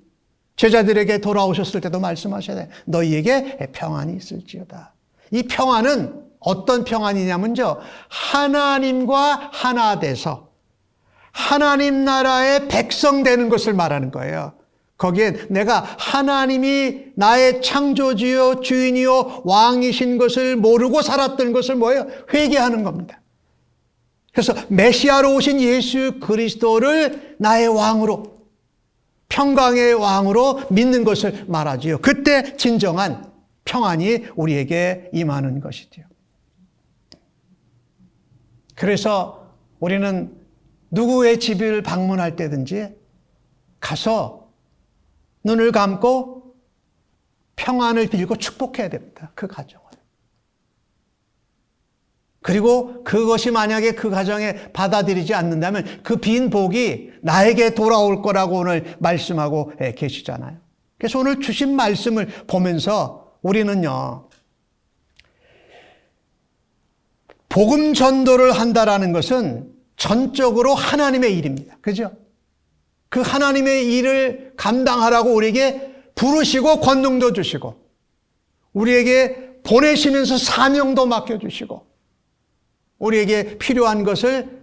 Speaker 1: 제자들에게 돌아오셨을 때도 말씀하셔야 돼요. 너희에게 평안이 있을지어다. 이 평안은 어떤 평안이냐면요, 하나님과 하나 돼서 하나님 나라의 백성 되는 것을 말하는 거예요. 거기에 내가 하나님이 나의 창조주요 주인이요 왕이신 것을 모르고 살았던 것을 뭐예요? 회개하는 겁니다. 그래서 메시아로 오신 예수 그리스도를 나의 왕으로, 평강의 왕으로 믿는 것을 말하지요. 그때 진정한 평안이 우리에게 임하는 것이죠. 그래서 우리는 누구의 집을 방문할 때든지 가서 눈을 감고 평안을 빌고 축복해야 됩니다. 그 가정을. 그리고 그것이 만약에 그 가정에 받아들이지 않는다면 그 빈 복이 나에게 돌아올 거라고 오늘 말씀하고 계시잖아요. 그래서 오늘 주신 말씀을 보면서 우리는요, 복음 전도를 한다라는 것은 전적으로 하나님의 일입니다. 그죠? 그 하나님의 일을 감당하라고 우리에게 부르시고 권능도 주시고 우리에게 보내시면서 사명도 맡겨주시고 우리에게 필요한 것을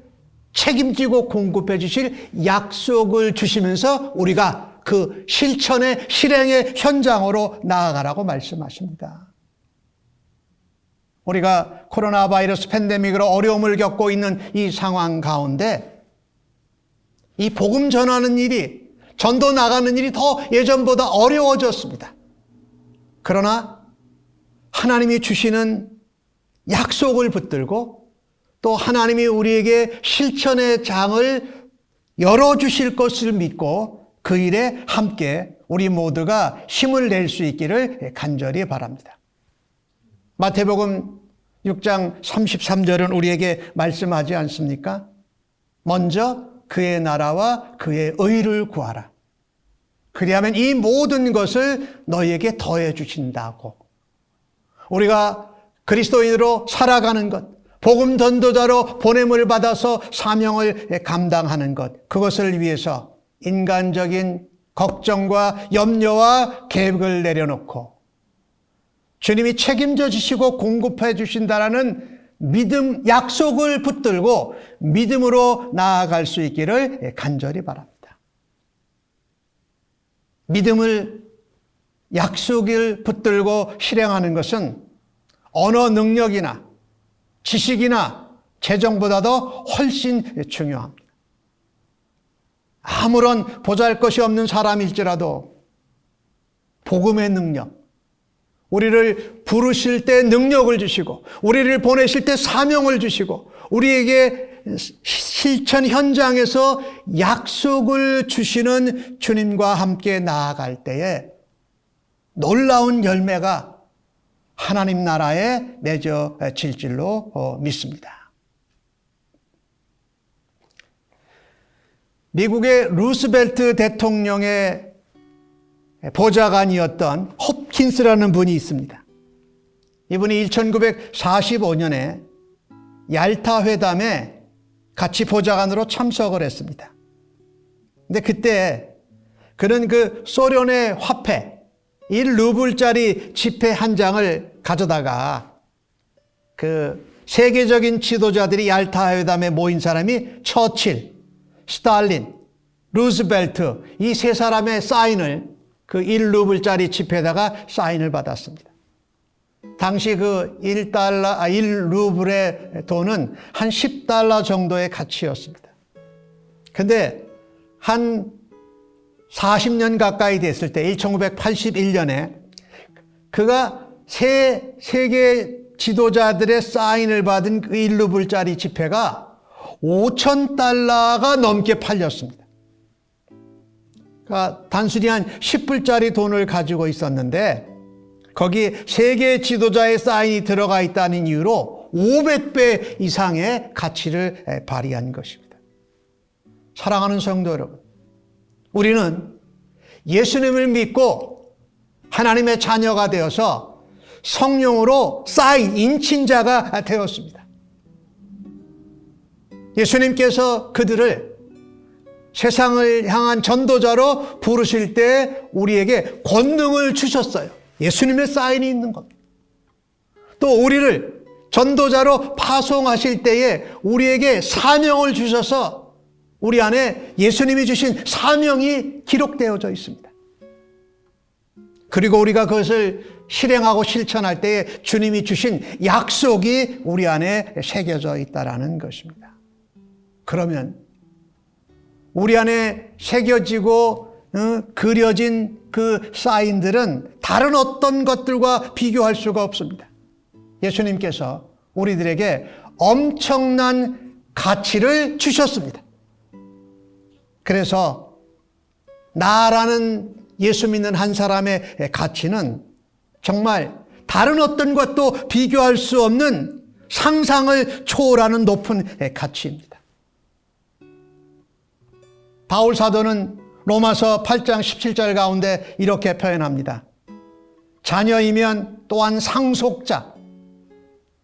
Speaker 1: 책임지고 공급해 주실 약속을 주시면서 우리가 그 실천의 실행의 현장으로 나아가라고 말씀하십니다. 우리가 코로나 바이러스 팬데믹으로 어려움을 겪고 있는 이 상황 가운데 이 복음 전하는 일이, 전도 나가는 일이 더 예전보다 어려워졌습니다. 그러나 하나님이 주시는 약속을 붙들고 또 하나님이 우리에게 실천의 장을 열어주실 것을 믿고 그 일에 함께 우리 모두가 힘을 낼 수 있기를 간절히 바랍니다. 마태복음 6장 33절은 우리에게 말씀하지 않습니까? 먼저 그의 나라와 그의 의를 구하라. 그리하면 이 모든 것을 너희에게 더해 주신다고. 우리가 그리스도인으로 살아가는 것, 복음 전도자로 보냄을 받아서 사명을 감당하는 것, 그것을 위해서 인간적인 걱정과 염려와 계획을 내려놓고 주님이 책임져 주시고 공급해 주신다라는 믿음, 약속을 붙들고 믿음으로 나아갈 수 있기를 간절히 바랍니다. 믿음을, 약속을 붙들고 실행하는 것은 언어 능력이나 지식이나 재정보다도 훨씬 중요합니다. 아무런 보잘것이 없는 사람일지라도 복음의 능력, 우리를 부르실 때 능력을 주시고 우리를 보내실 때 사명을 주시고 우리에게 실천 현장에서 약속을 주시는 주님과 함께 나아갈 때에 놀라운 열매가 하나님 나라에 맺어질 줄로 믿습니다. 미국의 루스벨트 대통령의 보좌관이었던 홉킨스라는 분이 있습니다. 이분이 1945년에 얄타 회담에 같이 보좌관으로 참석을 했습니다. 근데 그때 그는 그 소련의 화폐 1루블짜리 지폐 한 장을 가져다가 그 세계적인 지도자들이 얄타 회담에 모인 사람이 처칠, 스탈린, 루스벨트 이 세 사람의 사인을 그 1루블짜리 지폐에다가 사인을 받았습니다. 당시 그 1루블의 돈은 한 $10 정도의 가치였습니다. 근데 한 40년 가까이 됐을 때 1981년에 그가 세계 지도자들의 사인을 받은 그 1루블짜리 지폐가 $5,000가 넘게 팔렸습니다. 그러니까 단순히 한 10불짜리 돈을 가지고 있었는데 거기 세계 지도자의 사인이 들어가 있다는 이유로 500배 이상의 가치를 발휘한 것입니다. 사랑하는 성도 여러분, 우리는 예수님을 믿고 하나님의 자녀가 되어서 성령으로 쌓인 인친자가 되었습니다. 예수님께서 그들을 세상을 향한 전도자로 부르실 때 우리에게 권능을 주셨어요. 예수님의 사인이 있는 겁니다. 또 우리를 전도자로 파송하실 때에 우리에게 사명을 주셔서 우리 안에 예수님이 주신 사명이 기록되어져 있습니다. 그리고 우리가 그것을 실행하고 실천할 때에 주님이 주신 약속이 우리 안에 새겨져 있다는 것입니다. 그러면 우리 안에 새겨지고 그려진 그 사인들은 다른 어떤 것들과 비교할 수가 없습니다. 예수님께서 우리들에게 엄청난 가치를 주셨습니다. 그래서 나라는 예수 믿는 한 사람의 가치는 정말 다른 어떤 것도 비교할 수 없는 상상을 초월하는 높은 가치입니다. 바울 사도는 로마서 8장 17절 가운데 이렇게 표현합니다. 자녀이면 또한 상속자,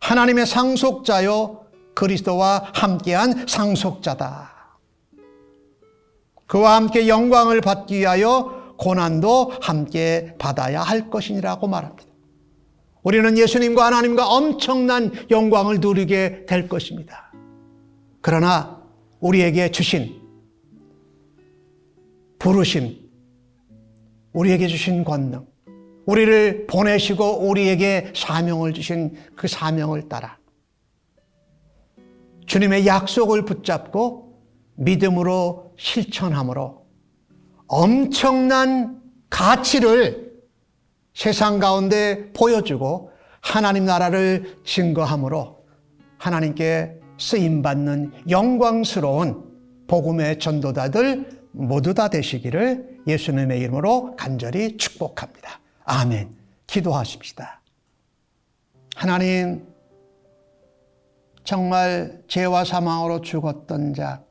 Speaker 1: 하나님의 상속자요 그리스도와 함께한 상속자다. 그와 함께 영광을 받기 위하여 고난도 함께 받아야 할 것이니라고 말합니다. 우리는 예수님과 하나님과 엄청난 영광을 누리게 될 것입니다. 그러나 우리에게 주신 부르심, 우리에게 주신 권능, 우리를 보내시고 우리에게 사명을 주신 그 사명을 따라 주님의 약속을 붙잡고 믿음으로 실천함으로 엄청난 가치를 세상 가운데 보여주고 하나님 나라를 증거함으로 하나님께 쓰임받는 영광스러운 복음의 전도자들 모두 다 되시기를 예수님의 이름으로 간절히 축복합니다. 아멘. 기도하십시다. 하나님, 정말 죄와 사망으로 죽었던 자,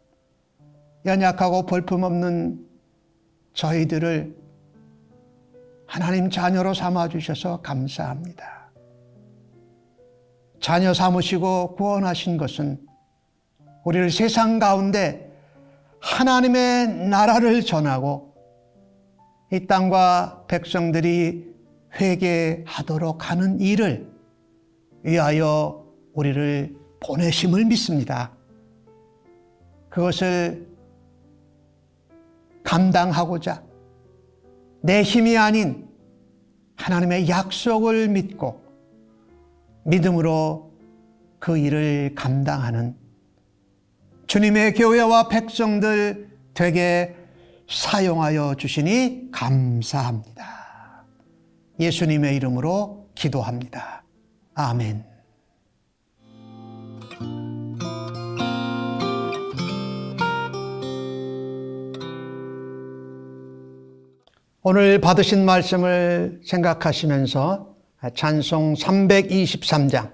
Speaker 1: 연약하고 볼품없는 저희들을 하나님 자녀로 삼아주셔서 감사합니다. 자녀 삼으시고 구원하신 것은 우리를 세상 가운데 하나님의 나라를 전하고 이 땅과 백성들이 회개하도록 하는 일을 위하여 우리를 보내심을 믿습니다. 그것을 감당하고자 내 힘이 아닌 하나님의 약속을 믿고 믿음으로 그 일을 감당하는 주님의 교회와 백성들 되게 사용하여 주시니 감사합니다. 예수님의 이름으로 기도합니다. 아멘. 오늘 받으신 말씀을 생각하시면서 찬송 323장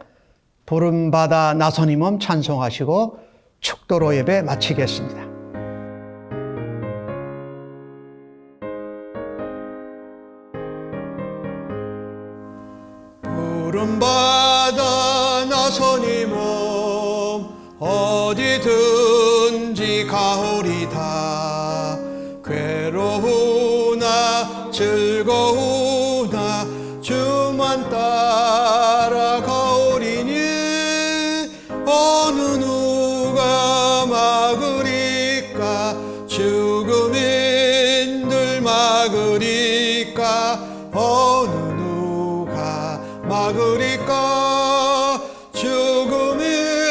Speaker 1: 부름받아 나선 임음 찬송하시고 축도로 예배 마치겠습니다.
Speaker 2: 부름받아 나선 임음 어디든지 가오리다. 괴로우나 즐거우나 주만 따라가오리니 어느 누가 막으리까. 죽음인들 막으리까. 어느 누가 막으리까. 죽음인들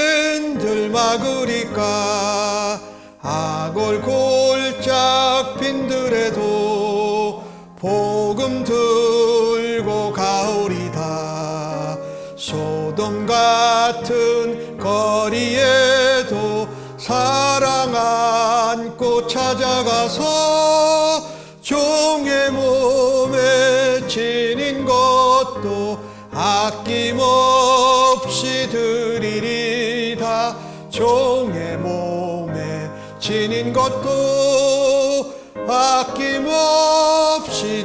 Speaker 2: 막으리까. 악올 골짝 빈들에도 복음 들고 가오리다. 소돔 같은 거리에도 사랑 안고 찾아가서 종의 몸에 지닌 것도 아낌없이 드리리다. 종의 몸에 지닌 것도
Speaker 1: 아낌없이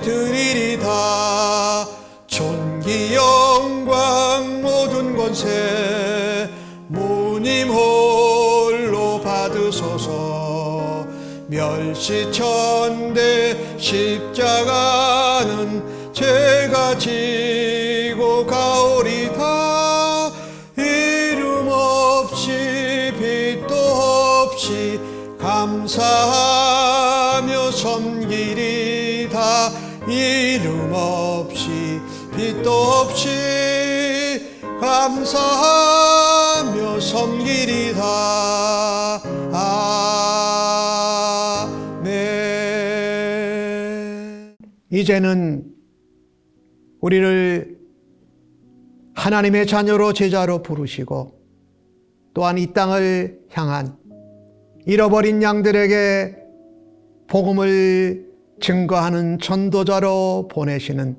Speaker 1: 드리리다. 존귀 영광 모든 권세 무님 홀로 받으소서. 멸시천대 십자가는 제가 지고 가오리다. 이름 없이 빛도 없이 감사하며 섬기리다. 이름 없이 빛도 없이 감사하며 섬기리다. 아멘. 이제는 우리를 하나님의 자녀로 제자로 부르시고 또한 이 땅을 향한 잃어버린 양들에게 복음을 증거하는 전도자로 보내시는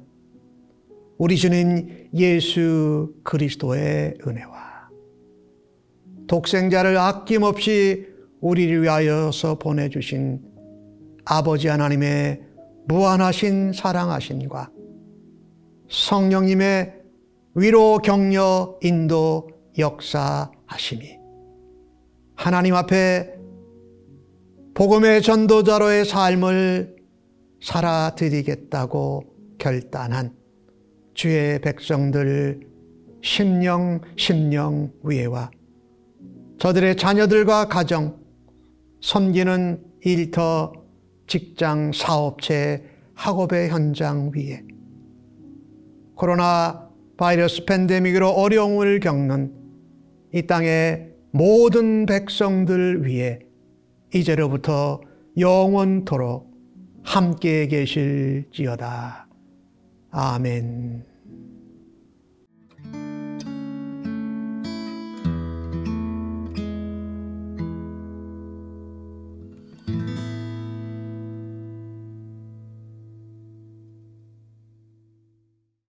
Speaker 1: 우리 주님 예수 그리스도의 은혜와 독생자를 아낌없이 우리를 위하여서 보내주신 아버지 하나님의 무한하신 사랑하심과 성령님의 위로 격려 인도 역사하심이 하나님 앞에 복음의 전도자로의 삶을 살아드리겠다고 결단한 주의 백성들 심령 위에와 저들의 자녀들과 가정, 섬기는 일터, 직장, 사업체, 학업의 현장 위에 코로나 바이러스 팬데믹으로 어려움을 겪는 이 땅의 모든 백성들 위에 이제로부터 영원토록 함께 계실지어다. 아멘.